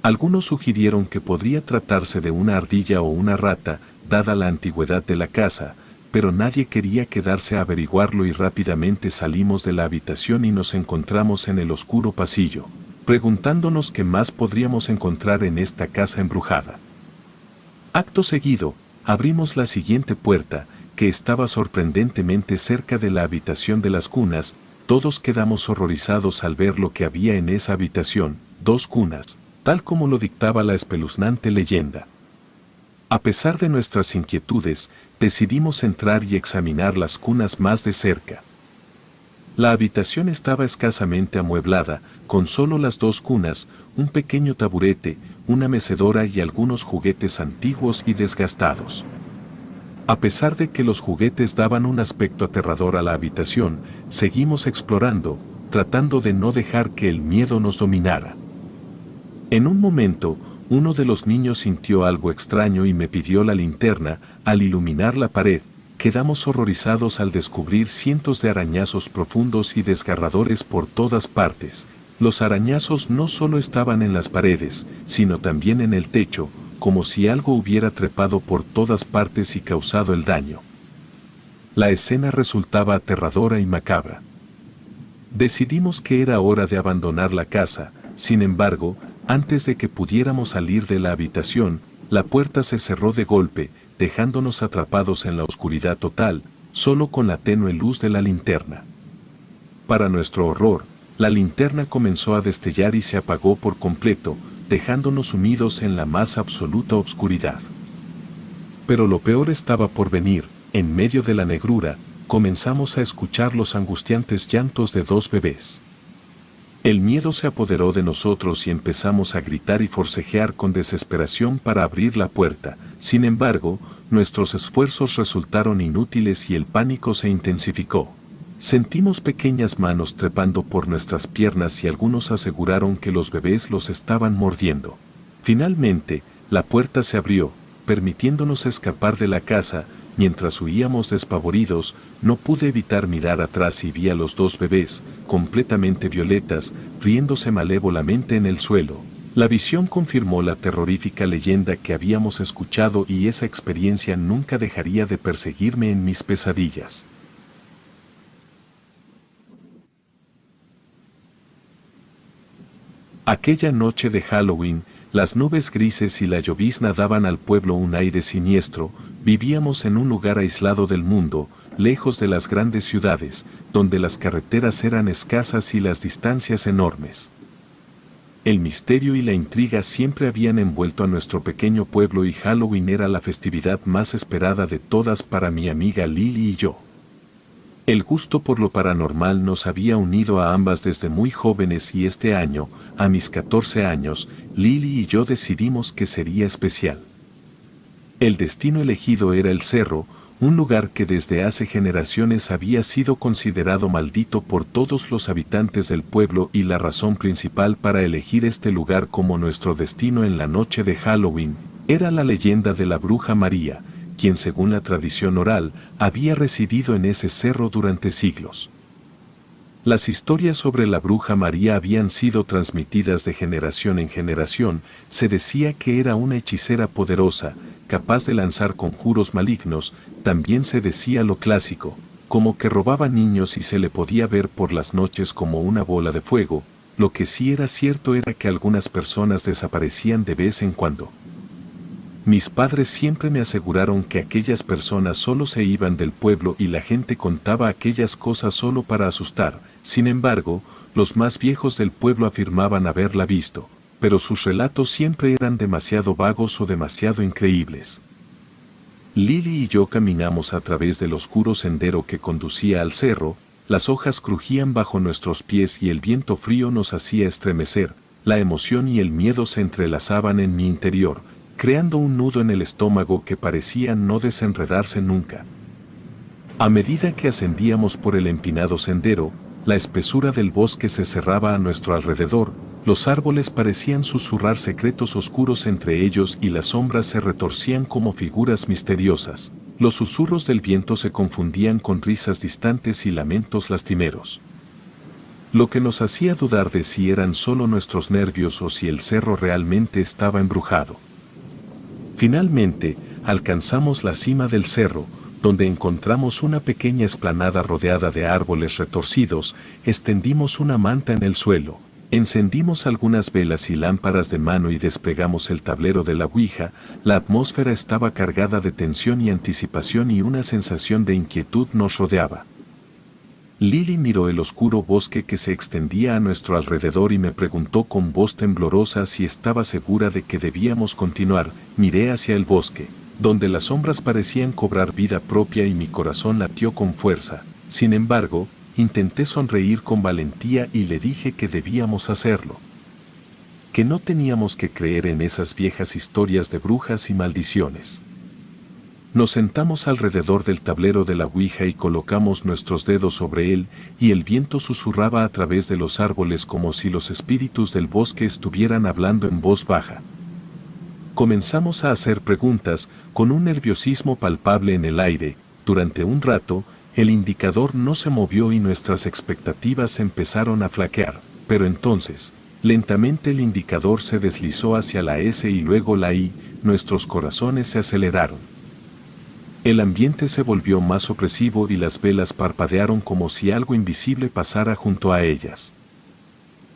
Algunos sugirieron que podría tratarse de una ardilla o una rata, dada la antigüedad de la casa, pero nadie quería quedarse a averiguarlo y rápidamente salimos de la habitación y nos encontramos en el oscuro pasillo, preguntándonos qué más podríamos encontrar en esta casa embrujada. Acto seguido, abrimos la siguiente puerta, que estaba sorprendentemente cerca de la habitación de las cunas. Todos quedamos horrorizados al ver lo que había en esa habitación: dos cunas, tal como lo dictaba la espeluznante leyenda. A pesar de nuestras inquietudes, decidimos entrar y examinar las cunas más de cerca. La habitación estaba escasamente amueblada, con solo las dos cunas, un pequeño taburete, una mecedora y algunos juguetes antiguos y desgastados. A pesar de que los juguetes daban un aspecto aterrador a la habitación, seguimos explorando, tratando de no dejar que el miedo nos dominara. En un momento, uno de los niños sintió algo extraño y me pidió la linterna. Al iluminar la pared, quedamos horrorizados al descubrir cientos de arañazos profundos y desgarradores por todas partes. Los arañazos no solo estaban en las paredes, sino también en el techo, como si algo hubiera trepado por todas partes y causado el daño. La escena resultaba aterradora y macabra. Decidimos que era hora de abandonar la casa. Sin embargo, antes de que pudiéramos salir de la habitación, la puerta se cerró de golpe, dejándonos atrapados en la oscuridad total, solo con la tenue luz de la linterna. Para nuestro horror, la linterna comenzó a destellar y se apagó por completo, dejándonos sumidos en la más absoluta oscuridad. Pero lo peor estaba por venir. En medio de la negrura, comenzamos a escuchar los angustiantes llantos de dos bebés. El miedo se apoderó de nosotros y empezamos a gritar y forcejear con desesperación para abrir la puerta. Sin embargo, nuestros esfuerzos resultaron inútiles y el pánico se intensificó. Sentimos pequeñas manos trepando por nuestras piernas y algunos aseguraron que los bebés los estaban mordiendo. Finalmente, la puerta se abrió, permitiéndonos escapar de la casa. Mientras huíamos despavoridos, no pude evitar mirar atrás y vi a los dos bebés, completamente violetas, riéndose malévolamente en el suelo. La visión confirmó la terrorífica leyenda que habíamos escuchado y esa experiencia nunca dejaría de perseguirme en mis pesadillas. Aquella noche de Halloween, las nubes grises y la llovizna daban al pueblo un aire siniestro. Vivíamos en un lugar aislado del mundo, lejos de las grandes ciudades, donde las carreteras eran escasas y las distancias enormes. El misterio y la intriga siempre habían envuelto a nuestro pequeño pueblo y Halloween era la festividad más esperada de todas para mi amiga Lily y yo. El gusto por lo paranormal nos había unido a ambas desde muy jóvenes y este año, a mis 14 años, Lily y yo decidimos que sería especial. El destino elegido era el cerro, un lugar que desde hace generaciones había sido considerado maldito por todos los habitantes del pueblo y la razón principal para elegir este lugar como nuestro destino en la noche de Halloween era la leyenda de la bruja María, quien según la tradición oral había residido en ese cerro durante siglos. Las historias sobre la bruja María habían sido transmitidas de generación en generación. Se decía que era una hechicera poderosa, capaz de lanzar conjuros malignos. También se decía lo clásico, como que robaba niños y se le podía ver por las noches como una bola de fuego. Lo que sí era cierto era que algunas personas desaparecían de vez en cuando. Mis padres siempre me aseguraron que aquellas personas solo se iban del pueblo y la gente contaba aquellas cosas solo para asustar. Sin embargo, los más viejos del pueblo afirmaban haberla visto, pero sus relatos siempre eran demasiado vagos o demasiado increíbles. Lily y yo caminamos a través del oscuro sendero que conducía al cerro. Las hojas crujían bajo nuestros pies y el viento frío nos hacía estremecer. La emoción y el miedo se entrelazaban en mi interior, creando un nudo en el estómago que parecía no desenredarse nunca. A medida que ascendíamos por el empinado sendero, la espesura del bosque se cerraba a nuestro alrededor, los árboles parecían susurrar secretos oscuros entre ellos y las sombras se retorcían como figuras misteriosas. Los susurros del viento se confundían con risas distantes y lamentos lastimeros. Lo que nos hacía dudar de si eran solo nuestros nervios o si el cerro realmente estaba embrujado. Finalmente, alcanzamos la cima del cerro, donde encontramos una pequeña explanada rodeada de árboles retorcidos. Extendimos una manta en el suelo, encendimos algunas velas y lámparas de mano y desplegamos el tablero de la Ouija. La atmósfera estaba cargada de tensión y anticipación y una sensación de inquietud nos rodeaba. Lily miró el oscuro bosque que se extendía a nuestro alrededor y me preguntó con voz temblorosa si estaba segura de que debíamos continuar. Miré hacia el bosque, donde las sombras parecían cobrar vida propia y mi corazón latió con fuerza. Sin embargo, intenté sonreír con valentía y le dije que debíamos hacerlo. Que no teníamos que creer en esas viejas historias de brujas y maldiciones. Nos sentamos alrededor del tablero de la Ouija y colocamos nuestros dedos sobre él, y el viento susurraba a través de los árboles como si los espíritus del bosque estuvieran hablando en voz baja. Comenzamos a hacer preguntas, con un nerviosismo palpable en el aire. Durante un rato, el indicador no se movió y nuestras expectativas empezaron a flaquear, pero entonces, lentamente el indicador se deslizó hacia la S y luego la I. Nuestros corazones se aceleraron. El ambiente se volvió más opresivo y las velas parpadearon como si algo invisible pasara junto a ellas.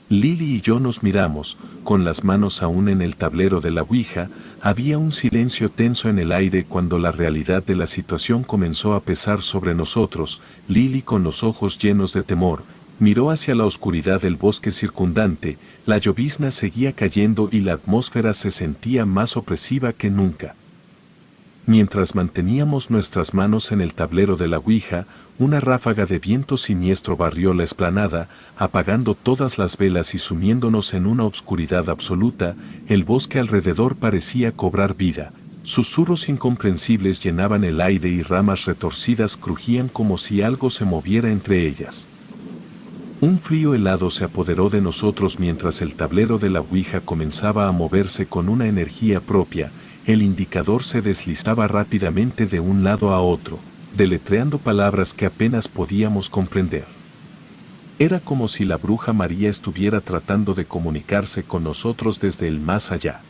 Lily y yo nos miramos, con las manos aún en el tablero de la Ouija. Había un silencio tenso en el aire cuando la realidad de la situación comenzó a pesar sobre nosotros. Lily, con los ojos llenos de temor, miró hacia la oscuridad del bosque circundante. La llovizna seguía cayendo y la atmósfera se sentía más opresiva que nunca. Mientras manteníamos nuestras manos en el tablero de la Ouija, una ráfaga de viento siniestro barrió la explanada, apagando todas las velas y sumiéndonos en una obscuridad absoluta. El bosque alrededor parecía cobrar vida, Susurros incomprensibles llenaban el aire y ramas retorcidas crujían como si algo se moviera entre ellas. Un frío helado se apoderó de nosotros mientras el tablero de la ouija comenzaba a moverse con una energía propia. El indicador se deslizaba rápidamente de un lado a otro, deletreando palabras que apenas podíamos comprender. Era como si la bruja María estuviera tratando de comunicarse con nosotros desde el más allá.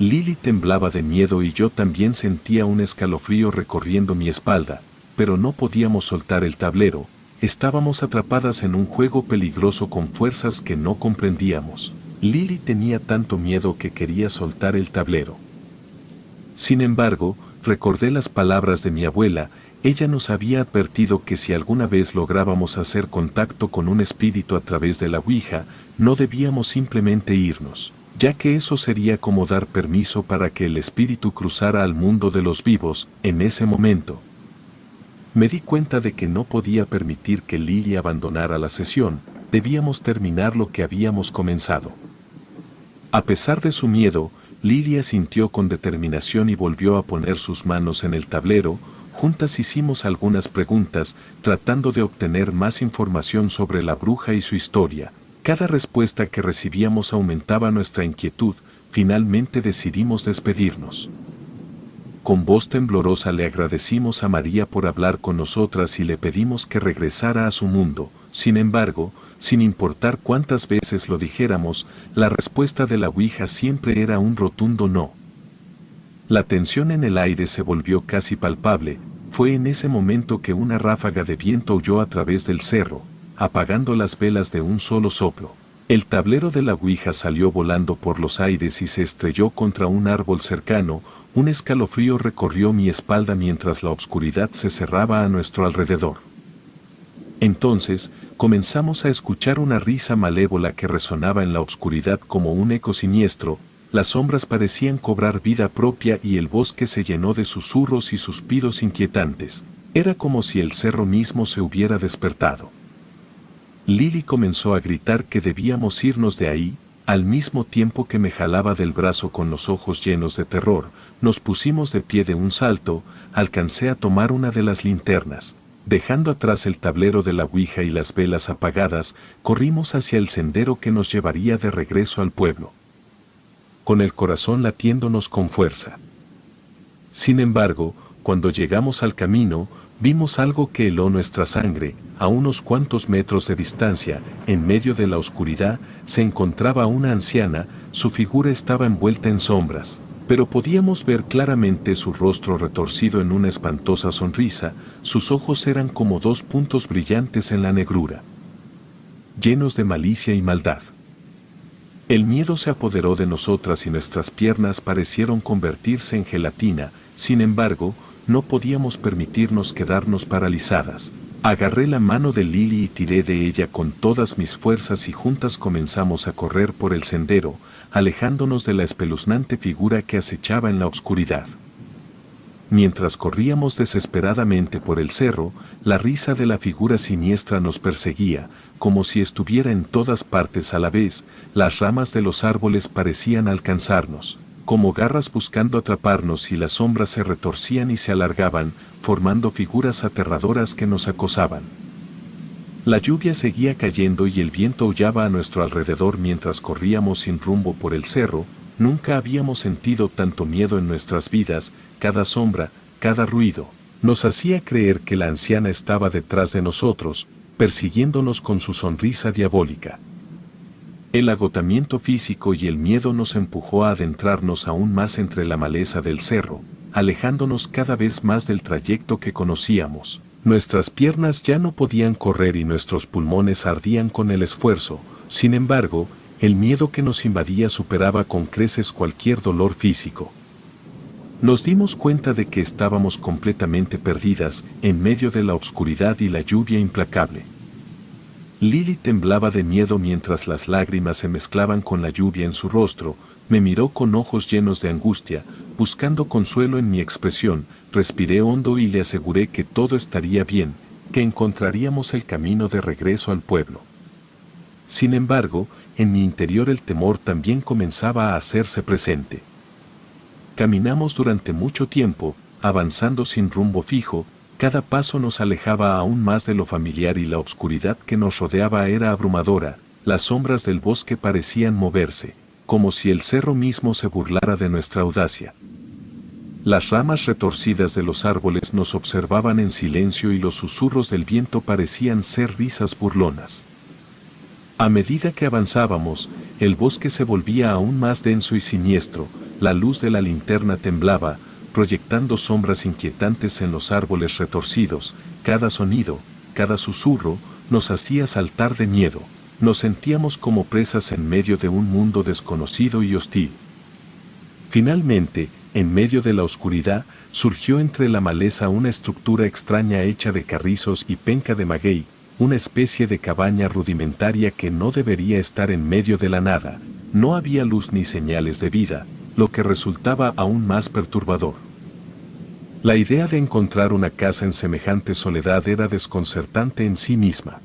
Lily temblaba de miedo y yo también sentía un escalofrío recorriendo mi espalda, pero no podíamos soltar el tablero. Estábamos atrapadas en un juego peligroso con fuerzas que no comprendíamos. Lily tenía tanto miedo que quería soltar el tablero. Sin embargo, recordé las palabras de mi abuela. Ella nos había advertido que si alguna vez lográbamos hacer contacto con un espíritu a través de la ouija, no debíamos simplemente irnos, ya que eso sería como dar permiso para que el espíritu cruzara al mundo de los vivos. En ese momento, me di cuenta de que no podía permitir que Lily abandonara la sesión. Debíamos terminar lo que habíamos comenzado. A pesar de su miedo, Lily asintió con determinación y volvió a poner sus manos en el tablero. Juntas hicimos algunas preguntas, tratando de obtener más información sobre la bruja y su historia. Cada respuesta que recibíamos aumentaba nuestra inquietud. Finalmente decidimos despedirnos. Con voz temblorosa le agradecimos a María por hablar con nosotras y le pedimos que regresara a su mundo. Sin embargo, sin importar cuántas veces lo dijéramos, la respuesta de la ouija siempre era un rotundo no. La tensión en el aire se volvió casi palpable. Fue en ese momento que una ráfaga de viento huyó a través del cerro, apagando las velas de un solo soplo. El tablero de la ouija salió volando por los aires y se estrelló contra un árbol cercano. Un escalofrío recorrió mi espalda mientras la oscuridad se cerraba a nuestro alrededor. Entonces, comenzamos a escuchar una risa malévola que resonaba en la oscuridad como un eco siniestro. Las sombras parecían cobrar vida propia y el bosque se llenó de susurros y suspiros inquietantes. Era como si el cerro mismo se hubiera despertado. Lily comenzó a gritar que debíamos irnos de ahí. Al mismo tiempo que me jalaba del brazo con los ojos llenos de terror. Nos pusimos de pie de un salto. Alcancé a tomar una de las linternas. Dejando atrás el tablero de la ouija y las velas apagadas, corrimos hacia el sendero que nos llevaría de regreso al pueblo, con el corazón latiéndonos con fuerza. Sin embargo, cuando llegamos al camino, vimos algo que heló nuestra sangre. A unos cuantos metros de distancia, en medio de la oscuridad, se encontraba una anciana. Su figura estaba envuelta en sombras, pero podíamos ver claramente su rostro retorcido en una espantosa sonrisa. Sus ojos eran como dos puntos brillantes en la negrura, llenos de malicia y maldad. El miedo se apoderó de nosotras y nuestras piernas parecieron convertirse en gelatina. Sin embargo, no podíamos permitirnos quedarnos paralizadas. Agarré la mano de Lily y tiré de ella con todas mis fuerzas y juntas comenzamos a correr por el sendero, alejándonos de la espeluznante figura que acechaba en la oscuridad. Mientras corríamos desesperadamente por el cerro, la risa de la figura siniestra nos perseguía, como si estuviera en todas partes a la vez. Las ramas de los árboles parecían alcanzarnos, como garras buscando atraparnos, y las sombras se retorcían y se alargaban, formando figuras aterradoras que nos acosaban. La lluvia seguía cayendo y el viento aullaba a nuestro alrededor mientras corríamos sin rumbo por el cerro. Nunca habíamos sentido tanto miedo en nuestras vidas. Cada sombra, cada ruido, nos hacía creer que la anciana estaba detrás de nosotros, persiguiéndonos con su sonrisa diabólica. El agotamiento físico y el miedo nos empujó a adentrarnos aún más entre la maleza del cerro, alejándonos cada vez más del trayecto que conocíamos. Nuestras piernas ya no podían correr y nuestros pulmones ardían con el esfuerzo. Sin embargo, el miedo que nos invadía superaba con creces cualquier dolor físico. Nos dimos cuenta de que estábamos completamente perdidas en medio de la oscuridad y la lluvia implacable. Lily temblaba de miedo mientras las lágrimas se mezclaban con la lluvia en su rostro. Me miró con ojos llenos de angustia, buscando consuelo en mi expresión. Respiré hondo y le aseguré que todo estaría bien, que encontraríamos el camino de regreso al pueblo. Sin embargo, en mi interior el temor también comenzaba a hacerse presente. Caminamos durante mucho tiempo, avanzando sin rumbo fijo, cada paso nos alejaba aún más de lo familiar y la oscuridad que nos rodeaba era abrumadora, las sombras del bosque parecían moverse, como si el cerro mismo se burlara de nuestra audacia. Las ramas retorcidas de los árboles nos observaban en silencio y los susurros del viento parecían ser risas burlonas. A medida que avanzábamos, el bosque se volvía aún más denso y siniestro, la luz de la linterna temblaba, proyectando sombras inquietantes en los árboles retorcidos, cada sonido, cada susurro, nos hacía saltar de miedo, nos sentíamos como presas en medio de un mundo desconocido y hostil. Finalmente, en medio de la oscuridad, surgió entre la maleza una estructura extraña hecha de carrizos y penca de maguey, una especie de cabaña rudimentaria que no debería estar en medio de la nada. No había luz ni señales de vida, lo que resultaba aún más perturbador. La idea de encontrar una casa en semejante soledad era desconcertante en sí misma.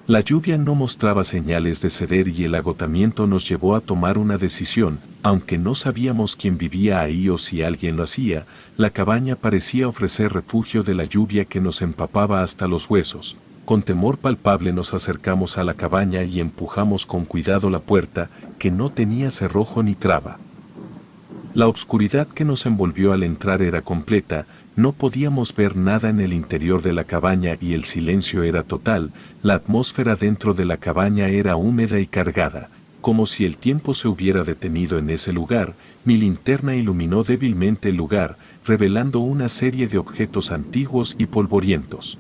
La lluvia no mostraba señales de ceder y el agotamiento nos llevó a tomar una decisión, aunque no sabíamos quién vivía ahí o si alguien lo hacía, la cabaña parecía ofrecer refugio de la lluvia que nos empapaba hasta los huesos. Con temor palpable nos acercamos a la cabaña y empujamos con cuidado la puerta, que no tenía cerrojo ni traba. La oscuridad que nos envolvió al entrar era completa, no podíamos ver nada en el interior de la cabaña y el silencio era total, la atmósfera dentro de la cabaña era húmeda y cargada, como si el tiempo se hubiera detenido en ese lugar. Mi linterna iluminó débilmente el lugar, revelando una serie de objetos antiguos y polvorientos.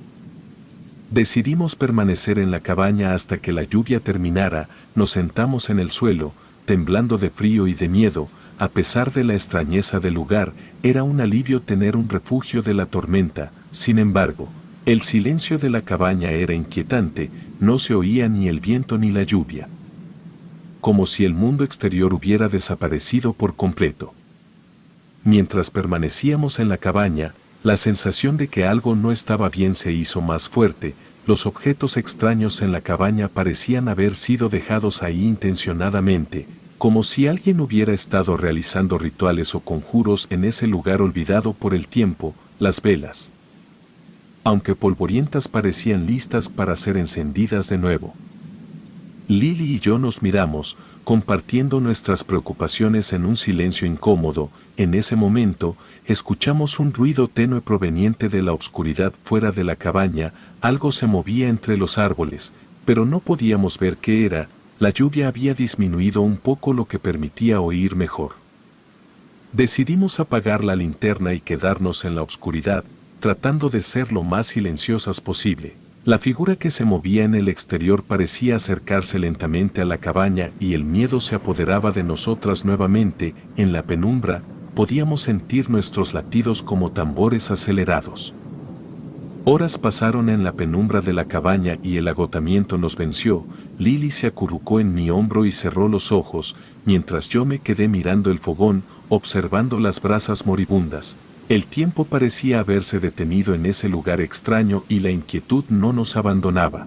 Decidimos permanecer en la cabaña hasta que la lluvia terminara, nos sentamos en el suelo, temblando de frío y de miedo. A pesar de la extrañeza del lugar, era un alivio tener un refugio de la tormenta. Sin embargo, el silencio de la cabaña era inquietante, no se oía ni el viento ni la lluvia. Como si el mundo exterior hubiera desaparecido por completo. Mientras permanecíamos en la cabaña, la sensación de que algo no estaba bien se hizo más fuerte. Los objetos extraños en la cabaña parecían haber sido dejados ahí intencionadamente, como si alguien hubiera estado realizando rituales o conjuros en ese lugar olvidado por el tiempo. Las velas, aunque polvorientas, parecían listas para ser encendidas de nuevo. Lily y yo nos miramos, compartiendo nuestras preocupaciones en un silencio incómodo. En ese momento, escuchamos un ruido tenue proveniente de la oscuridad fuera de la cabaña, algo se movía entre los árboles, pero no podíamos ver qué era. La lluvia había disminuido un poco, lo que permitía oír mejor. Decidimos apagar la linterna y quedarnos en la oscuridad, tratando de ser lo más silenciosas posible. La figura que se movía en el exterior parecía acercarse lentamente a la cabaña y el miedo se apoderaba de nosotras nuevamente. En la penumbra, podíamos sentir nuestros latidos como tambores acelerados. Horas pasaron en la penumbra de la cabaña y el agotamiento nos venció. Lily se acurrucó en mi hombro y cerró los ojos, mientras yo me quedé mirando el fogón, observando las brasas moribundas. El tiempo parecía haberse detenido en ese lugar extraño y la inquietud no nos abandonaba.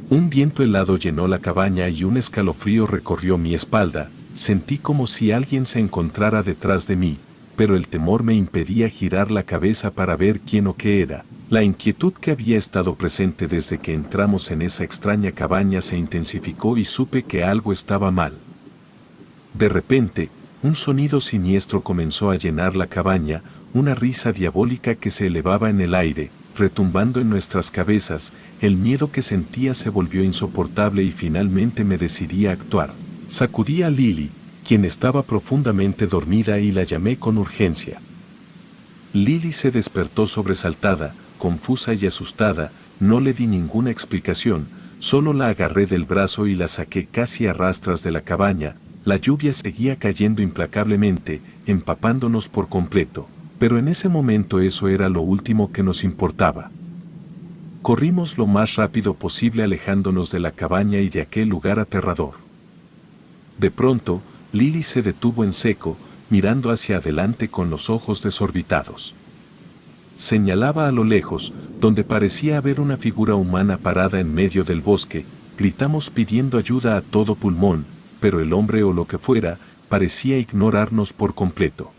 Un viento helado llenó la cabaña y un escalofrío recorrió mi espalda. Sentí como si alguien se encontrara detrás de mí, pero el temor me impedía girar la cabeza para ver quién o qué era. La inquietud que había estado presente desde que entramos en esa extraña cabaña se intensificó y supe que algo estaba mal. De repente, un sonido siniestro comenzó a llenar la cabaña, una risa diabólica que se elevaba en el aire, retumbando en nuestras cabezas. El miedo que sentía se volvió insoportable y finalmente me decidí a actuar. Sacudí a Lily, quien estaba profundamente dormida, y la llamé con urgencia. Lily se despertó sobresaltada, confusa y asustada. No le di ninguna explicación, solo la agarré del brazo y la saqué casi a rastras de la cabaña. La lluvia seguía cayendo implacablemente, empapándonos por completo, pero en ese momento eso era lo último que nos importaba. Corrimos lo más rápido posible, alejándonos de la cabaña y de aquel lugar aterrador. De pronto, Lily se detuvo en seco, mirando hacia adelante con los ojos desorbitados. Señalaba a lo lejos, donde parecía haber una figura humana parada en medio del bosque. Gritamos pidiendo ayuda a todo pulmón, pero el hombre o lo que fuera, parecía ignorarnos por completo.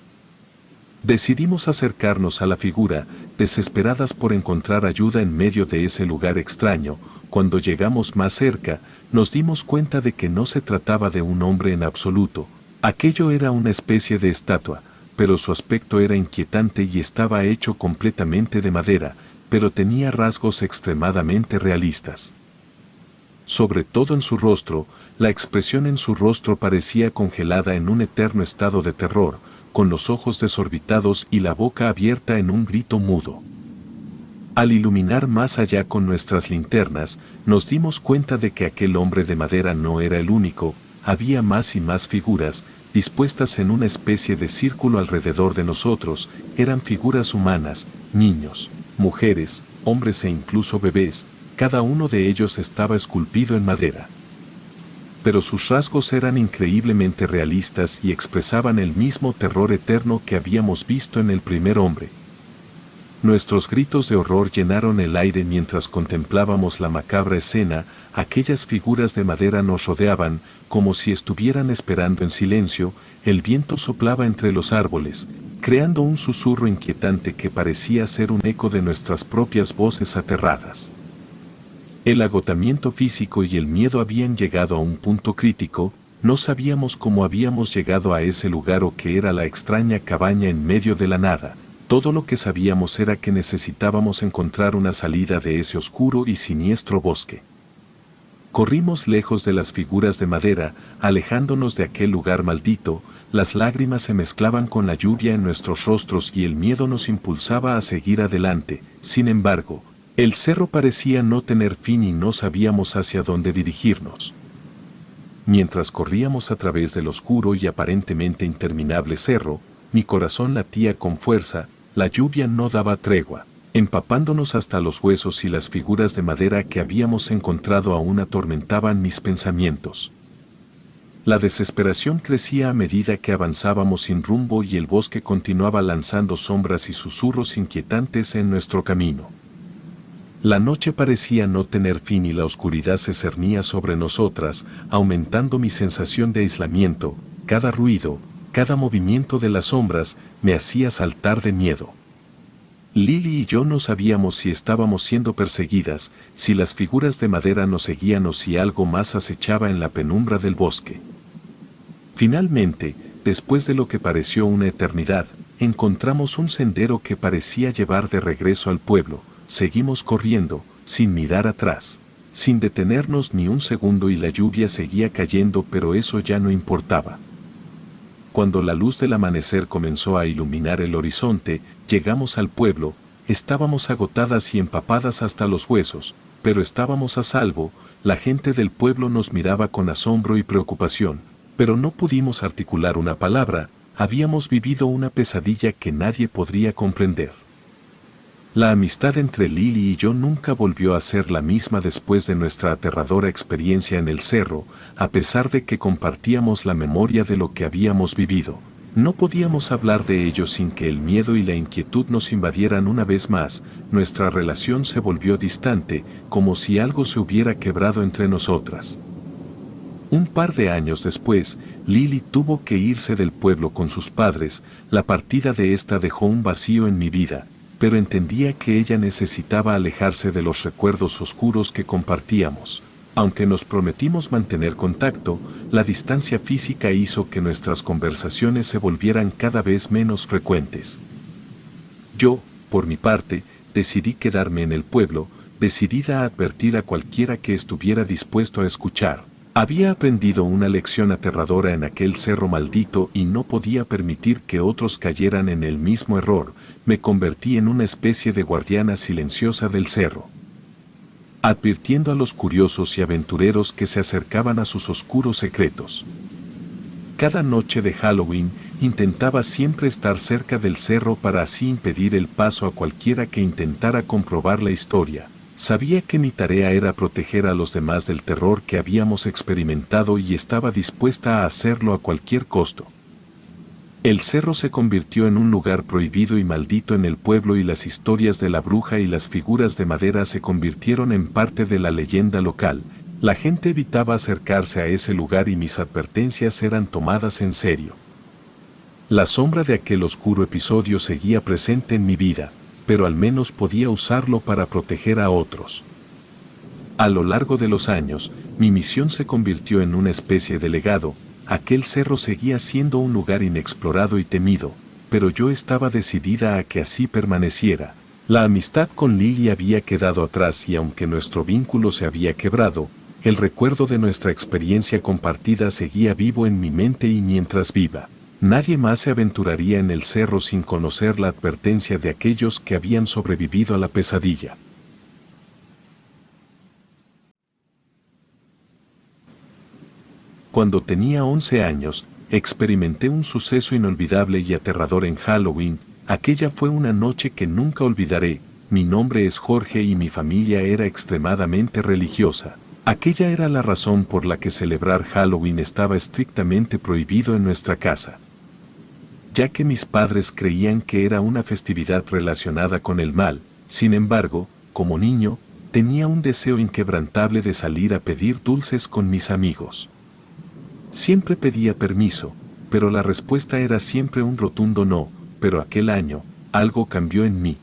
Decidimos acercarnos a la figura, desesperadas por encontrar ayuda en medio de ese lugar extraño. Cuando llegamos más cerca, nos dimos cuenta de que no se trataba de un hombre en absoluto. Aquello era una especie de estatua, pero su aspecto era inquietante y estaba hecho completamente de madera, pero tenía rasgos extremadamente realistas. Sobre todo en su rostro, la expresión en su rostro parecía congelada en un eterno estado de terror, con los ojos desorbitados y la boca abierta en un grito mudo. Al iluminar más allá con nuestras linternas, nos dimos cuenta de que aquel hombre de madera no era el único, había más y más figuras, dispuestas en una especie de círculo alrededor de nosotros. Eran figuras humanas, niños, mujeres, hombres e incluso bebés, cada uno de ellos estaba esculpido en madera. Pero sus rasgos eran increíblemente realistas y expresaban el mismo terror eterno que habíamos visto en el primer hombre. Nuestros gritos de horror llenaron el aire mientras contemplábamos la macabra escena. Aquellas figuras de madera nos rodeaban, como si estuvieran esperando en silencio. El viento soplaba entre los árboles, creando un susurro inquietante que parecía ser un eco de nuestras propias voces aterradas. El agotamiento físico y el miedo habían llegado a un punto crítico. No sabíamos cómo habíamos llegado a ese lugar o qué era la extraña cabaña en medio de la nada. Todo lo que sabíamos era que necesitábamos encontrar una salida de ese oscuro y siniestro bosque. Corrimos lejos de las figuras de madera, alejándonos de aquel lugar maldito. Las lágrimas se mezclaban con la lluvia en nuestros rostros y el miedo nos impulsaba a seguir adelante. Sin embargo, el cerro parecía no tener fin y no sabíamos hacia dónde dirigirnos. Mientras corríamos a través del oscuro y aparentemente interminable cerro, mi corazón latía con fuerza. La lluvia no daba tregua, empapándonos hasta los huesos y las figuras de madera que habíamos encontrado aún atormentaban mis pensamientos. La desesperación crecía a medida que avanzábamos sin rumbo y el bosque continuaba lanzando sombras y susurros inquietantes en nuestro camino. La noche parecía no tener fin y la oscuridad se cernía sobre nosotras, aumentando mi sensación de aislamiento. Cada ruido, cada movimiento de las sombras me hacía saltar de miedo. Lily y yo no sabíamos si estábamos siendo perseguidas, si las figuras de madera nos seguían o si algo más acechaba en la penumbra del bosque. Finalmente, después de lo que pareció una eternidad, encontramos un sendero que parecía llevar de regreso al pueblo. Seguimos corriendo, sin mirar atrás, sin detenernos ni un segundo y la lluvia seguía cayendo, pero eso ya no importaba. Cuando la luz del amanecer comenzó a iluminar el horizonte, llegamos al pueblo. Estábamos agotadas y empapadas hasta los huesos, pero estábamos a salvo. La gente del pueblo nos miraba con asombro y preocupación, pero no pudimos articular una palabra. Habíamos vivido una pesadilla que nadie podría comprender. La amistad entre Lily y yo nunca volvió a ser la misma después de nuestra aterradora experiencia en el cerro. A pesar de que compartíamos la memoria de lo que habíamos vivido, no podíamos hablar de ello sin que el miedo y la inquietud nos invadieran una vez más. Nuestra relación se volvió distante, como si algo se hubiera quebrado entre nosotras. Un par de años después, Lily tuvo que irse del pueblo con sus padres. La partida de esta dejó un vacío en mi vida, pero entendía que ella necesitaba alejarse de los recuerdos oscuros que compartíamos. Aunque nos prometimos mantener contacto, la distancia física hizo que nuestras conversaciones se volvieran cada vez menos frecuentes. Yo, por mi parte, decidí quedarme en el pueblo, decidida a advertir a cualquiera que estuviera dispuesto a escuchar. Había aprendido una lección aterradora en aquel cerro maldito y no podía permitir que otros cayeran en el mismo error. Me convertí en una especie de guardiana silenciosa del cerro, advirtiendo a los curiosos y aventureros que se acercaban a sus oscuros secretos. Cada noche de Halloween intentaba siempre estar cerca del cerro para así impedir el paso a cualquiera que intentara comprobar la historia. Sabía que mi tarea era proteger a los demás del terror que habíamos experimentado y estaba dispuesta a hacerlo a cualquier costo. El cerro se convirtió en un lugar prohibido y maldito en el pueblo y las historias de la bruja y las figuras de madera se convirtieron en parte de la leyenda local. La gente evitaba acercarse a ese lugar y mis advertencias eran tomadas en serio. La sombra de aquel oscuro episodio seguía presente en mi vida, pero al menos podía usarlo para proteger a otros. A lo largo de los años, mi misión se convirtió en una especie de legado. Aquel cerro seguía siendo un lugar inexplorado y temido, pero yo estaba decidida a que así permaneciera. La amistad con Lily había quedado atrás y aunque nuestro vínculo se había quebrado, el recuerdo de nuestra experiencia compartida seguía vivo en mi mente y mientras viva, nadie más se aventuraría en el cerro sin conocer la advertencia de aquellos que habían sobrevivido a la pesadilla. Cuando tenía 11 años, experimenté un suceso inolvidable y aterrador en Halloween. Aquella fue una noche que nunca olvidaré. Mi nombre es Jorge y mi familia era extremadamente religiosa. Aquella era la razón por la que celebrar Halloween estaba estrictamente prohibido en nuestra casa, ya que mis padres creían que era una festividad relacionada con el mal. Sin embargo, como niño, tenía un deseo inquebrantable de salir a pedir dulces con mis amigos. Siempre pedía permiso, pero la respuesta era siempre un rotundo no. Pero aquel año, algo cambió en mí.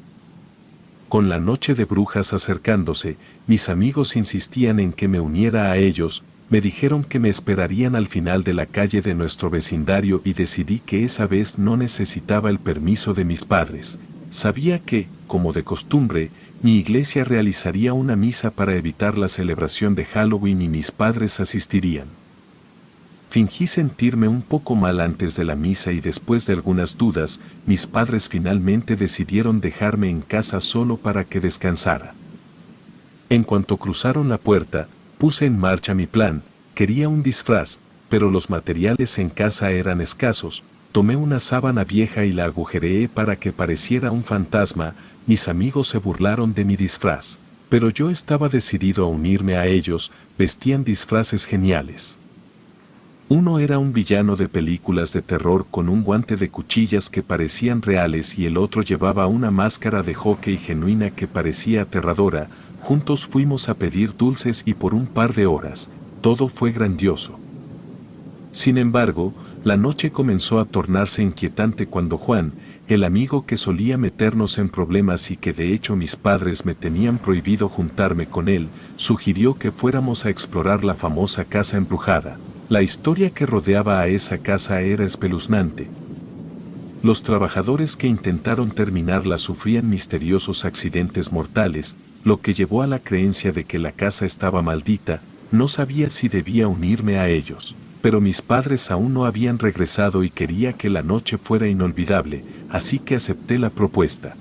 Con la noche de brujas acercándose, mis amigos insistían en que me uniera a ellos. Me dijeron que me esperarían al final de la calle de nuestro vecindario y decidí que esa vez no necesitaba el permiso de mis padres. Sabía que, como de costumbre, mi iglesia realizaría una misa para evitar la celebración de Halloween y mis padres asistirían. Fingí sentirme un poco mal antes de la misa y después de algunas dudas, mis padres finalmente decidieron dejarme en casa solo para que descansara. En cuanto cruzaron la puerta, puse en marcha mi plan. Quería un disfraz, pero los materiales en casa eran escasos. Tomé una sábana vieja y la agujereé para que pareciera un fantasma. Mis amigos se burlaron de mi disfraz, pero yo estaba decidido a unirme a ellos. Vestían disfraces geniales. Uno era un villano de películas de terror con un guante de cuchillas que parecían reales y el otro llevaba una máscara de hockey genuina que parecía aterradora. Juntos fuimos a pedir dulces y por un par de horas, todo fue grandioso. Sin embargo, la noche comenzó a tornarse inquietante cuando Juan, el amigo que solía meternos en problemas y que de hecho mis padres me tenían prohibido juntarme con él, sugirió que fuéramos a explorar la famosa casa embrujada. La historia que rodeaba a esa casa era espeluznante. Los trabajadores que intentaron terminarla sufrían misteriosos accidentes mortales, lo que llevó a la creencia de que la casa estaba maldita. No sabía si debía unirme a ellos, pero mis padres aún no habían regresado y quería que la noche fuera inolvidable, así que acepté la propuesta.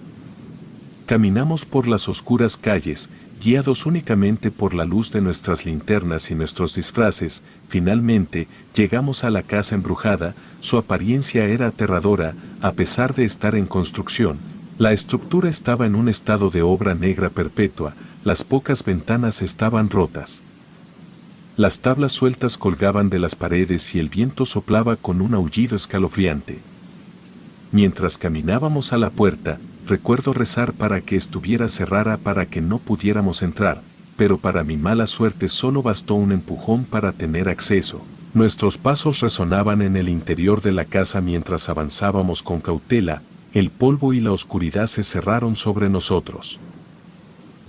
Caminamos por las oscuras calles, guiados únicamente por la luz de nuestras linternas y nuestros disfraces. Finalmente, llegamos a la casa embrujada. Su apariencia era aterradora, a pesar de estar en construcción. La estructura estaba en un estado de obra negra perpetua, las pocas ventanas estaban rotas. Las tablas sueltas colgaban de las paredes y el viento soplaba con un aullido escalofriante. Mientras caminábamos a la puerta, recuerdo rezar para que estuviera cerrada para que no pudiéramos entrar, pero para mi mala suerte solo bastó un empujón para tener acceso. Nuestros pasos resonaban en el interior de la casa mientras avanzábamos con cautela. El polvo y la oscuridad se cerraron sobre nosotros,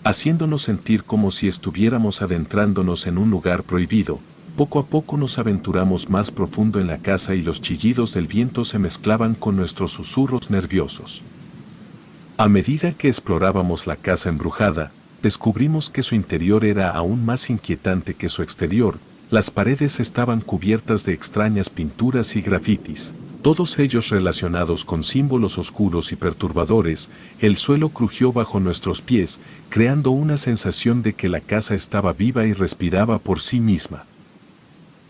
haciéndonos sentir como si estuviéramos adentrándonos en un lugar prohibido. Poco a poco nos aventuramos más profundo en la casa y los chillidos del viento se mezclaban con nuestros susurros nerviosos. A medida que explorábamos la casa embrujada, descubrimos que su interior era aún más inquietante que su exterior. Las paredes estaban cubiertas de extrañas pinturas y grafitis, todos ellos relacionados con símbolos oscuros y perturbadores. El suelo crujió bajo nuestros pies, creando una sensación de que la casa estaba viva y respiraba por sí misma.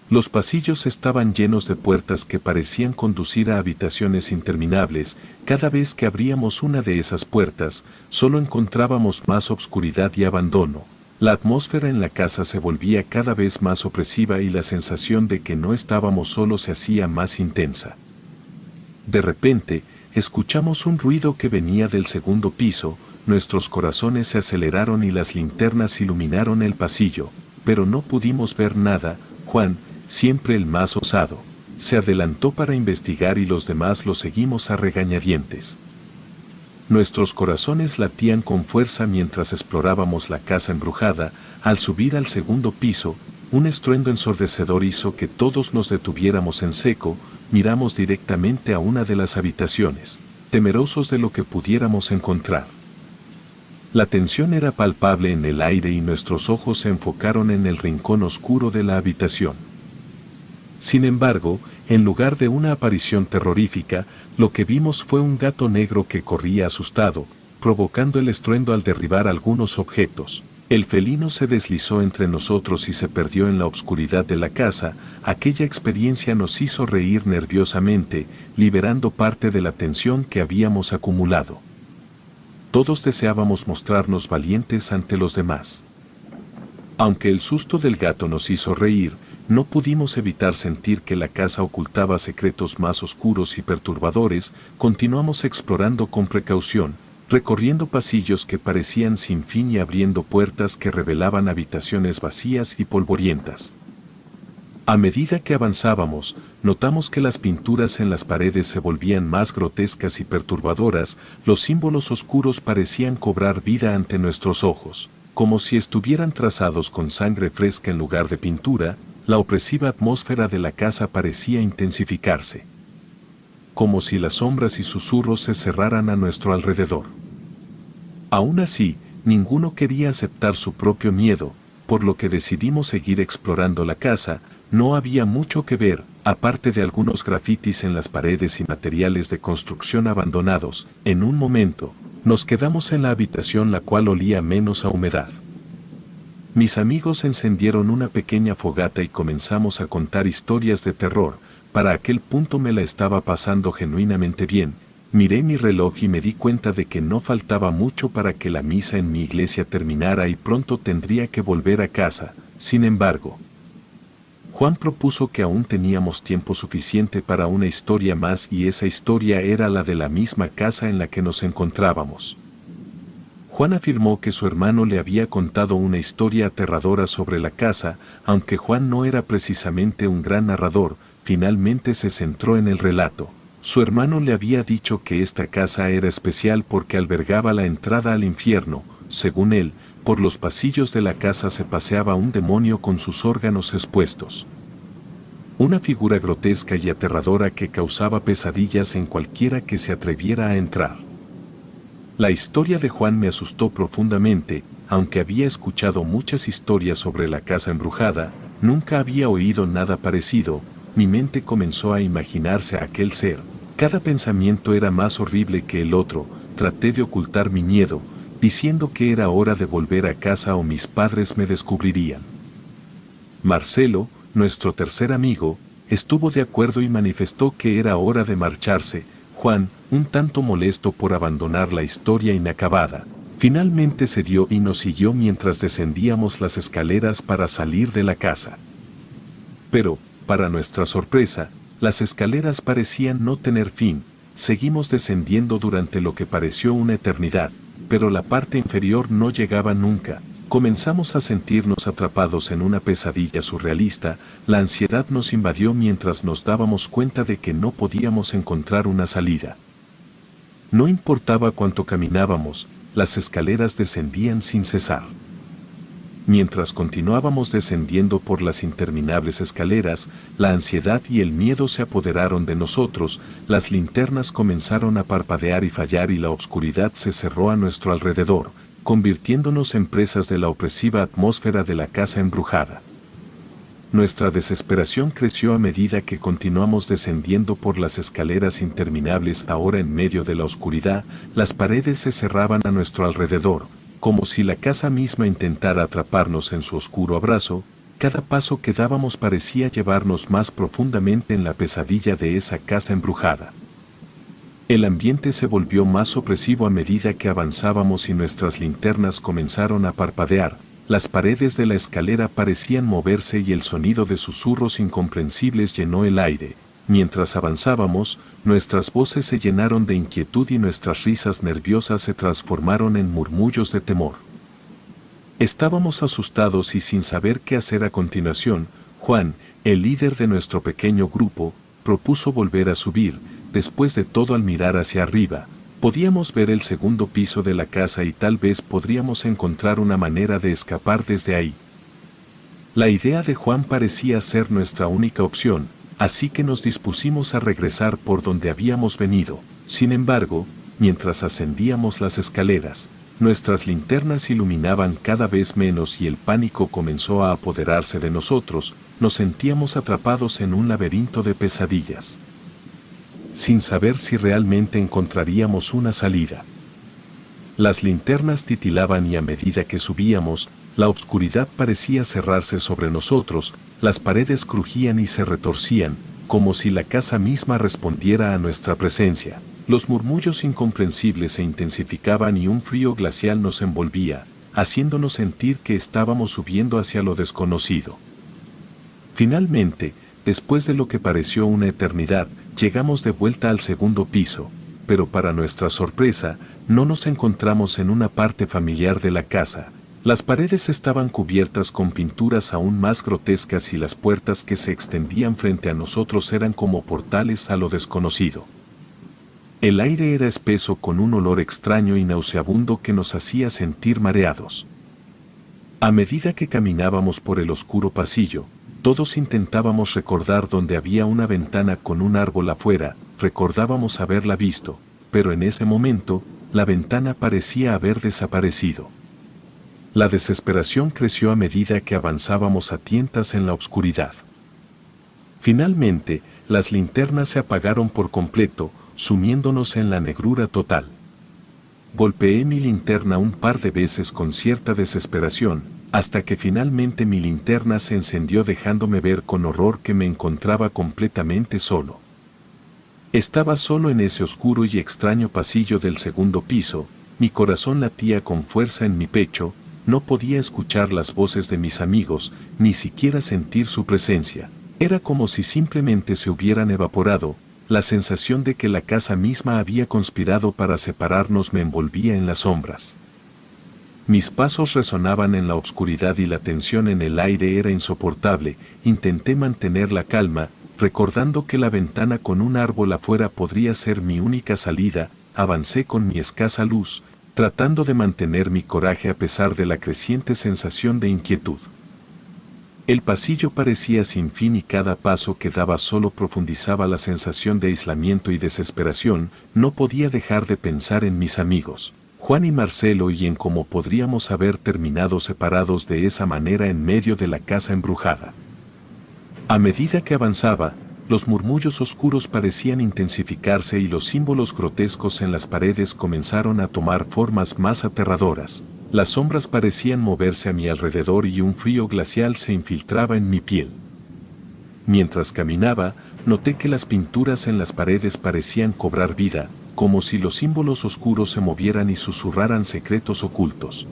Los pasillos estaban llenos de puertas que parecían conducir a habitaciones interminables. Cada vez que abríamos una de esas puertas, solo encontrábamos más oscuridad y abandono. La atmósfera en la casa se volvía cada vez más opresiva y la sensación de que no estábamos solos se hacía más intensa. De repente, escuchamos un ruido que venía del segundo piso. Nuestros corazones se aceleraron y las linternas iluminaron el pasillo. pero no pudimos ver nada. Juan, siempre el más osado, se adelantó para investigar y los demás lo seguimos a regañadientes. Nuestros corazones latían con fuerza mientras explorábamos la casa embrujada. Al subir al segundo piso, un estruendo ensordecedor hizo que todos nos detuviéramos en seco. Miramos directamente a una de las habitaciones, temerosos de lo que pudiéramos encontrar. La tensión era palpable en el aire y nuestros ojos se enfocaron en el rincón oscuro de la habitación. Sin embargo, en lugar de una aparición terrorífica, lo que vimos fue un gato negro que corría asustado, provocando el estruendo al derribar algunos objetos. El felino se deslizó entre nosotros y se perdió en la oscuridad de la casa. Aquella experiencia nos hizo reír nerviosamente, liberando parte de la tensión que habíamos acumulado. Todos deseábamos mostrarnos valientes ante los demás. Aunque el susto del gato nos hizo reír, no pudimos evitar sentir que la casa ocultaba secretos más oscuros y perturbadores. Continuamos explorando con precaución, recorriendo pasillos que parecían sin fin y abriendo puertas que revelaban habitaciones vacías y polvorientas. A medida que avanzábamos, notamos que las pinturas en las paredes se volvían más grotescas y perturbadoras. Los símbolos oscuros parecían cobrar vida ante nuestros ojos, como si estuvieran trazados con sangre fresca en lugar de pintura. La opresiva atmósfera de la casa parecía intensificarse, como si las sombras y susurros se cerraran a nuestro alrededor. Aún así, ninguno quería aceptar su propio miedo, por lo que decidimos seguir explorando la casa. No había mucho que ver, aparte de algunos grafitis en las paredes y materiales de construcción abandonados. En un momento, nos quedamos en la habitación, la cual olía menos a humedad. Mis amigos encendieron una pequeña fogata y comenzamos a contar historias de terror. Para aquel punto me la estaba pasando genuinamente bien. Miré mi reloj y me di cuenta de que no faltaba mucho para que la misa en mi iglesia terminara y pronto tendría que volver a casa. Sin embargo, Juan propuso que aún teníamos tiempo suficiente para una historia más, y esa historia era la de la misma casa en la que nos encontrábamos. Juan afirmó que su hermano le había contado una historia aterradora sobre la casa. Aunque Juan no era precisamente un gran narrador, finalmente se centró en el relato. Su hermano le había dicho que esta casa era especial porque albergaba la entrada al infierno. Según él, por los pasillos de la casa se paseaba un demonio con sus órganos expuestos. Una figura grotesca y aterradora que causaba pesadillas en cualquiera que se atreviera a entrar. La historia de Juan me asustó profundamente. Aunque había escuchado muchas historias sobre la casa embrujada, nunca había oído nada parecido. Mi mente comenzó a imaginarse a aquel ser. Cada pensamiento era más horrible que el otro. Traté de ocultar mi miedo, diciendo que era hora de volver a casa o mis padres me descubrirían. Marcelo, nuestro tercer amigo, estuvo de acuerdo y manifestó que era hora de marcharse. Juan, un tanto molesto por abandonar la historia inacabada, finalmente cedió y nos siguió mientras descendíamos las escaleras para salir de la casa. Pero, para nuestra sorpresa, las escaleras parecían no tener fin. Seguimos descendiendo durante lo que pareció una eternidad, pero la parte inferior no llegaba nunca. Comenzamos a sentirnos atrapados en una pesadilla surrealista. La ansiedad nos invadió mientras nos dábamos cuenta de que no podíamos encontrar una salida. No importaba cuánto caminábamos, las escaleras descendían sin cesar. Mientras continuábamos descendiendo por las interminables escaleras, la ansiedad y el miedo se apoderaron de nosotros. Las linternas comenzaron a parpadear y fallar y la oscuridad se cerró a nuestro alrededor, convirtiéndonos en presas de la opresiva atmósfera de la casa embrujada. Nuestra desesperación creció a medida que continuamos descendiendo por las escaleras interminables. Ahora, en medio de la oscuridad, las paredes se cerraban a nuestro alrededor, como si la casa misma intentara atraparnos en su oscuro abrazo. Cada paso que dábamos parecía llevarnos más profundamente en la pesadilla de esa casa embrujada. El ambiente se volvió más opresivo a medida que avanzábamos y nuestras linternas comenzaron a parpadear. Las paredes de la escalera parecían moverse y el sonido de susurros incomprensibles llenó el aire. Mientras avanzábamos, nuestras voces se llenaron de inquietud y nuestras risas nerviosas se transformaron en murmullos de temor. Estábamos asustados y sin saber qué hacer a continuación. Juan, el líder de nuestro pequeño grupo, propuso volver a subir. Después de todo, al mirar hacia arriba, podíamos ver el segundo piso de la casa y tal vez podríamos encontrar una manera de escapar desde ahí. La idea de Juan parecía ser nuestra única opción, así que nos dispusimos a regresar por donde habíamos venido. Sin embargo, mientras ascendíamos las escaleras, nuestras linternas iluminaban cada vez menos y el pánico comenzó a apoderarse de nosotros. Nos sentíamos atrapados en un laberinto de pesadillas, sin saber si realmente encontraríamos una salida. Las linternas titilaban y a medida que subíamos, la oscuridad parecía cerrarse sobre nosotros, las paredes crujían y se retorcían, como si la casa misma respondiera a nuestra presencia. Los murmullos incomprensibles se intensificaban y un frío glacial nos envolvía, haciéndonos sentir que estábamos subiendo hacia lo desconocido. Finalmente, después de lo que pareció una eternidad, llegamos de vuelta al segundo piso, pero para nuestra sorpresa, no nos encontramos en una parte familiar de la casa. Las paredes estaban cubiertas con pinturas aún más grotescas y las puertas que se extendían frente a nosotros eran como portales a lo desconocido. El aire era espeso con un olor extraño y nauseabundo que nos hacía sentir mareados. A medida que caminábamos por el oscuro pasillo, todos intentábamos recordar dónde había una ventana con un árbol afuera. Recordábamos haberla visto, pero en ese momento, la ventana parecía haber desaparecido. La desesperación creció a medida que avanzábamos a tientas en la oscuridad. Finalmente, las linternas se apagaron por completo, sumiéndonos en la negrura total. Golpeé mi linterna un par de veces con cierta desesperación, hasta que finalmente mi linterna se encendió dejándome ver con horror que me encontraba completamente solo. Estaba solo en ese oscuro y extraño pasillo del segundo piso, mi corazón latía con fuerza en mi pecho, no podía escuchar las voces de mis amigos, ni siquiera sentir su presencia. Era como si simplemente se hubieran evaporado. La sensación de que la casa misma había conspirado para separarnos me envolvía en las sombras. Mis pasos resonaban en la oscuridad y la tensión en el aire era insoportable. Intenté mantener la calma, recordando que la ventana con un árbol afuera podría ser mi única salida. Avancé con mi escasa luz, tratando de mantener mi coraje a pesar de la creciente sensación de inquietud. El pasillo parecía sin fin y cada paso que daba solo profundizaba la sensación de aislamiento y desesperación. No podía dejar de pensar en mis amigos, Juan y Marcelo, y en cómo podríamos haber terminado separados de esa manera en medio de la casa embrujada. A medida que avanzaba, los murmullos oscuros parecían intensificarse y los símbolos grotescos en las paredes comenzaron a tomar formas más aterradoras. Las sombras parecían moverse a mi alrededor y un frío glacial se infiltraba en mi piel. Mientras caminaba, noté que las pinturas en las paredes parecían cobrar vida, como si los símbolos oscuros se movieran y susurraran secretos ocultos.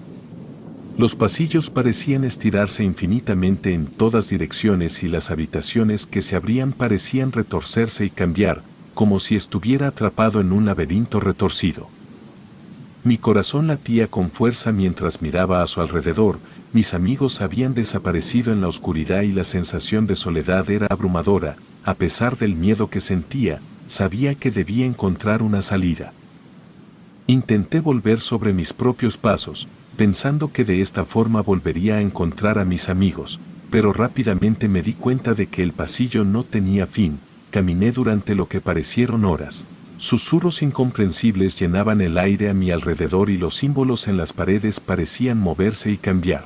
Los pasillos parecían estirarse infinitamente en todas direcciones y las habitaciones que se abrían parecían retorcerse y cambiar, como si estuviera atrapado en un laberinto retorcido. Mi corazón latía con fuerza mientras miraba a su alrededor. Mis amigos habían desaparecido en la oscuridad y la sensación de soledad era abrumadora. A pesar del miedo que sentía, sabía que debía encontrar una salida. Intenté volver sobre mis propios pasos, pensando que de esta forma volvería a encontrar a mis amigos, pero rápidamente me di cuenta de que el pasillo no tenía fin. Caminé durante lo que parecieron horas. Susurros incomprensibles llenaban el aire a mi alrededor y los símbolos en las paredes parecían moverse y cambiar.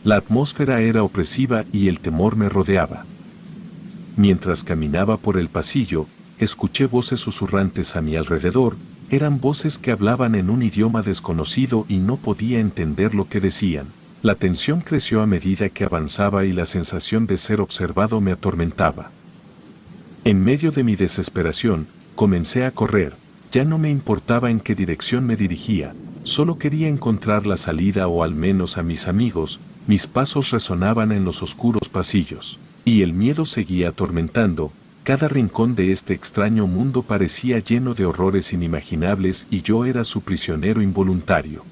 La atmósfera era opresiva y el temor me rodeaba. Mientras caminaba por el pasillo, escuché voces susurrantes a mi alrededor. Eran voces que hablaban en un idioma desconocido y no podía entender lo que decían. La tensión creció a medida que avanzaba y la sensación de ser observado me atormentaba. En medio de mi desesperación, comencé a correr. Ya no me importaba en qué dirección me dirigía, solo quería encontrar la salida o al menos a mis amigos. Mis pasos resonaban en los oscuros pasillos, y el miedo seguía atormentando. Cada rincón de este extraño mundo parecía lleno de horrores inimaginables y yo era su prisionero involuntario.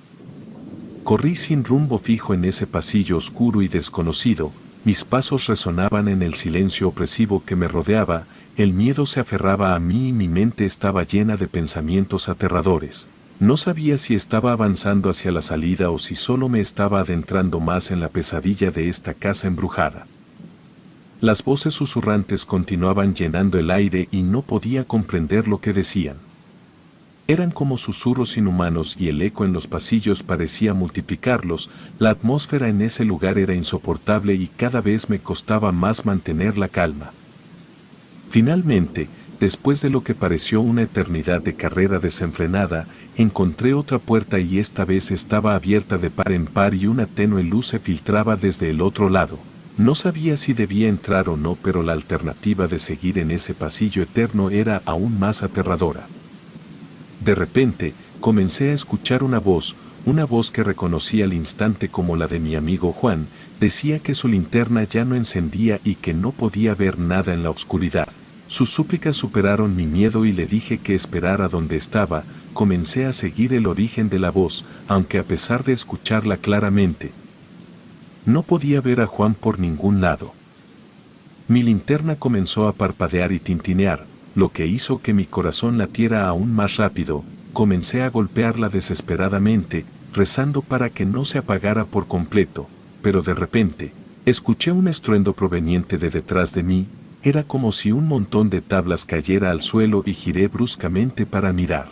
Corrí sin rumbo fijo en ese pasillo oscuro y desconocido, mis pasos resonaban en el silencio opresivo que me rodeaba, el miedo se aferraba a mí y mi mente estaba llena de pensamientos aterradores. No sabía si estaba avanzando hacia la salida o si solo me estaba adentrando más en la pesadilla de esta casa embrujada. Las voces susurrantes continuaban llenando el aire y no podía comprender lo que decían. Eran como susurros inhumanos y el eco en los pasillos parecía multiplicarlos, la atmósfera en ese lugar era insoportable y cada vez me costaba más mantener la calma. Finalmente, después de lo que pareció una eternidad de carrera desenfrenada, encontré otra puerta y esta vez estaba abierta de par en par y una tenue luz se filtraba desde el otro lado. No sabía si debía entrar o no, pero la alternativa de seguir en ese pasillo eterno era aún más aterradora. De repente, comencé a escuchar una voz que reconocí al instante como la de mi amigo Juan. Decía que su linterna ya no encendía y que no podía ver nada en la oscuridad. Sus súplicas superaron mi miedo y le dije que esperara donde estaba. Comencé a seguir el origen de la voz, aunque a pesar de escucharla claramente, no podía ver a Juan por ningún lado. Mi linterna comenzó a parpadear y tintinear, lo que hizo que mi corazón latiera aún más rápido. Comencé a golpearla desesperadamente, rezando para que no se apagara por completo, pero de repente, escuché un estruendo proveniente de detrás de mí. Era como si un montón de tablas cayera al suelo y giré bruscamente para mirar.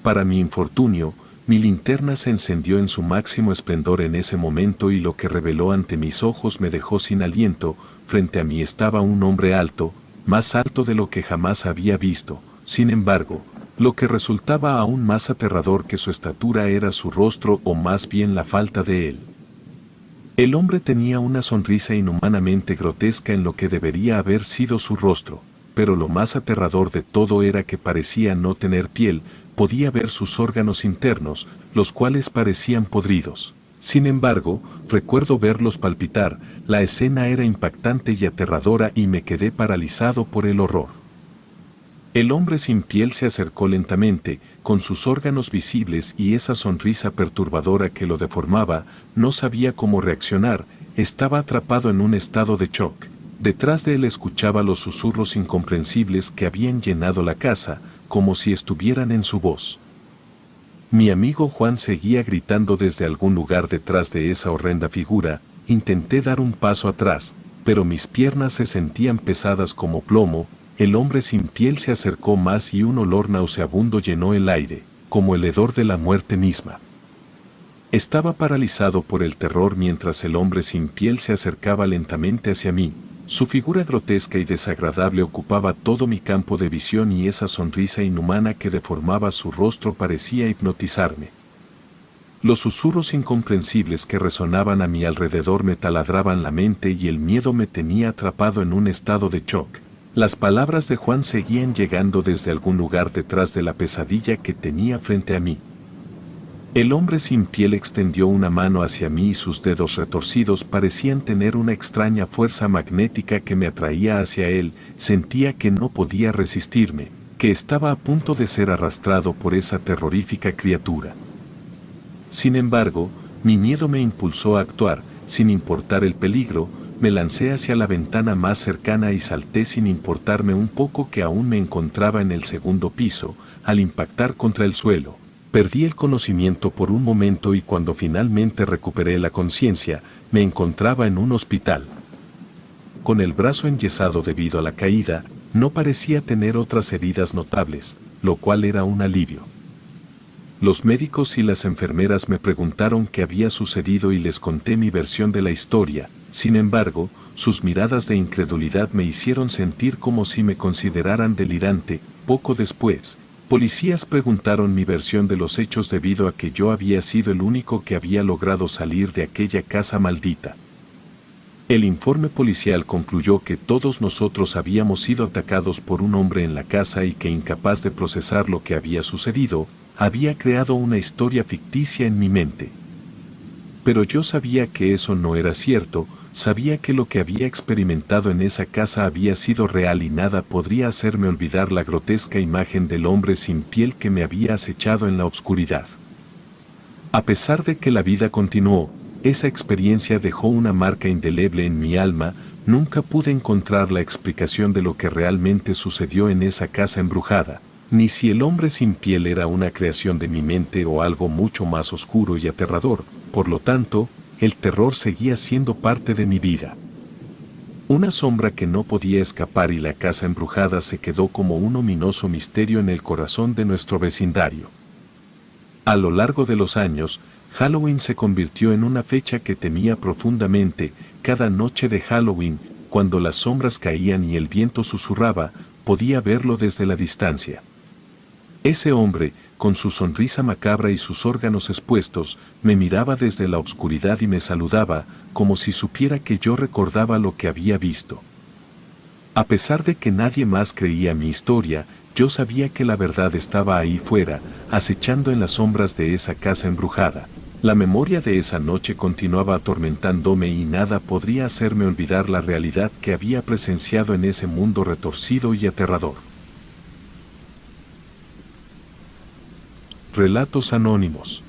Para mi infortunio, mi linterna se encendió en su máximo esplendor en ese momento y lo que reveló ante mis ojos me dejó sin aliento. Frente a mí estaba un hombre alto, más alto de lo que jamás había visto. Sin embargo, lo que resultaba aún más aterrador que su estatura era su rostro, o más bien la falta de él. El hombre tenía una sonrisa inhumanamente grotesca en lo que debería haber sido su rostro, pero lo más aterrador de todo era que parecía no tener piel. Podía ver sus órganos internos, los cuales parecían podridos. Sin embargo, recuerdo verlos palpitar. La escena era impactante y aterradora y me quedé paralizado por el horror. El hombre sin piel se acercó lentamente, con sus órganos visibles y esa sonrisa perturbadora que lo deformaba. No sabía cómo reaccionar, estaba atrapado en un estado de shock. Detrás de él escuchaba los susurros incomprensibles que habían llenado la casa, como si estuvieran en su voz. Mi amigo Juan seguía gritando desde algún lugar detrás de esa horrenda figura. Intenté dar un paso atrás, pero mis piernas se sentían pesadas como plomo. El hombre sin piel se acercó más y un olor nauseabundo llenó el aire, como el hedor de la muerte misma. Estaba paralizado por el terror mientras el hombre sin piel se acercaba lentamente hacia mí. Su figura grotesca y desagradable ocupaba todo mi campo de visión y esa sonrisa inhumana que deformaba su rostro parecía hipnotizarme. Los susurros incomprensibles que resonaban a mi alrededor me taladraban la mente y el miedo me tenía atrapado en un estado de shock. Las palabras de Juan seguían llegando desde algún lugar detrás de la pesadilla que tenía frente a mí. El hombre sin piel extendió una mano hacia mí y sus dedos retorcidos parecían tener una extraña fuerza magnética que me atraía hacia él. Sentía que no podía resistirme, que estaba a punto de ser arrastrado por esa terrorífica criatura. Sin embargo, mi miedo me impulsó a actuar. Sin importar el peligro, me lancé hacia la ventana más cercana y salté sin importarme un poco que aún me encontraba en el segundo piso. Al impactar contra el suelo, perdí el conocimiento por un momento y cuando finalmente recuperé la conciencia, me encontraba en un hospital. Con el brazo enyesado debido a la caída, no parecía tener otras heridas notables, lo cual era un alivio. Los médicos y las enfermeras me preguntaron qué había sucedido y les conté mi versión de la historia. Sin embargo, sus miradas de incredulidad me hicieron sentir como si me consideraran delirante. Poco después, policías preguntaron mi versión de los hechos debido a que yo había sido el único que había logrado salir de aquella casa maldita. El informe policial concluyó que todos nosotros habíamos sido atacados por un hombre en la casa y que, incapaz de procesar lo que había sucedido, había creado una historia ficticia en mi mente. Pero yo sabía que eso no era cierto. Sabía que lo que había experimentado en esa casa había sido real y nada podría hacerme olvidar la grotesca imagen del hombre sin piel que me había acechado en la oscuridad. A pesar de que la vida continuó, esa experiencia dejó una marca indeleble en mi alma. Nunca pude encontrar la explicación de lo que realmente sucedió en esa casa embrujada, ni si el hombre sin piel era una creación de mi mente o algo mucho más oscuro y aterrador. Por lo tanto, el terror seguía siendo parte de mi vida. Una sombra que no podía escapar, y la casa embrujada se quedó como un ominoso misterio en el corazón de nuestro vecindario. A lo largo de los años, Halloween se convirtió en una fecha que temía profundamente. Cada noche de Halloween, cuando las sombras caían y el viento susurraba, podía verlo desde la distancia. Ese hombre, con su sonrisa macabra y sus órganos expuestos, me miraba desde la oscuridad y me saludaba, como si supiera que yo recordaba lo que había visto. A pesar de que nadie más creía mi historia, yo sabía que la verdad estaba ahí fuera, acechando en las sombras de esa casa embrujada. La memoria de esa noche continuaba atormentándome y nada podría hacerme olvidar la realidad que había presenciado en ese mundo retorcido y aterrador. Relatos anónimos.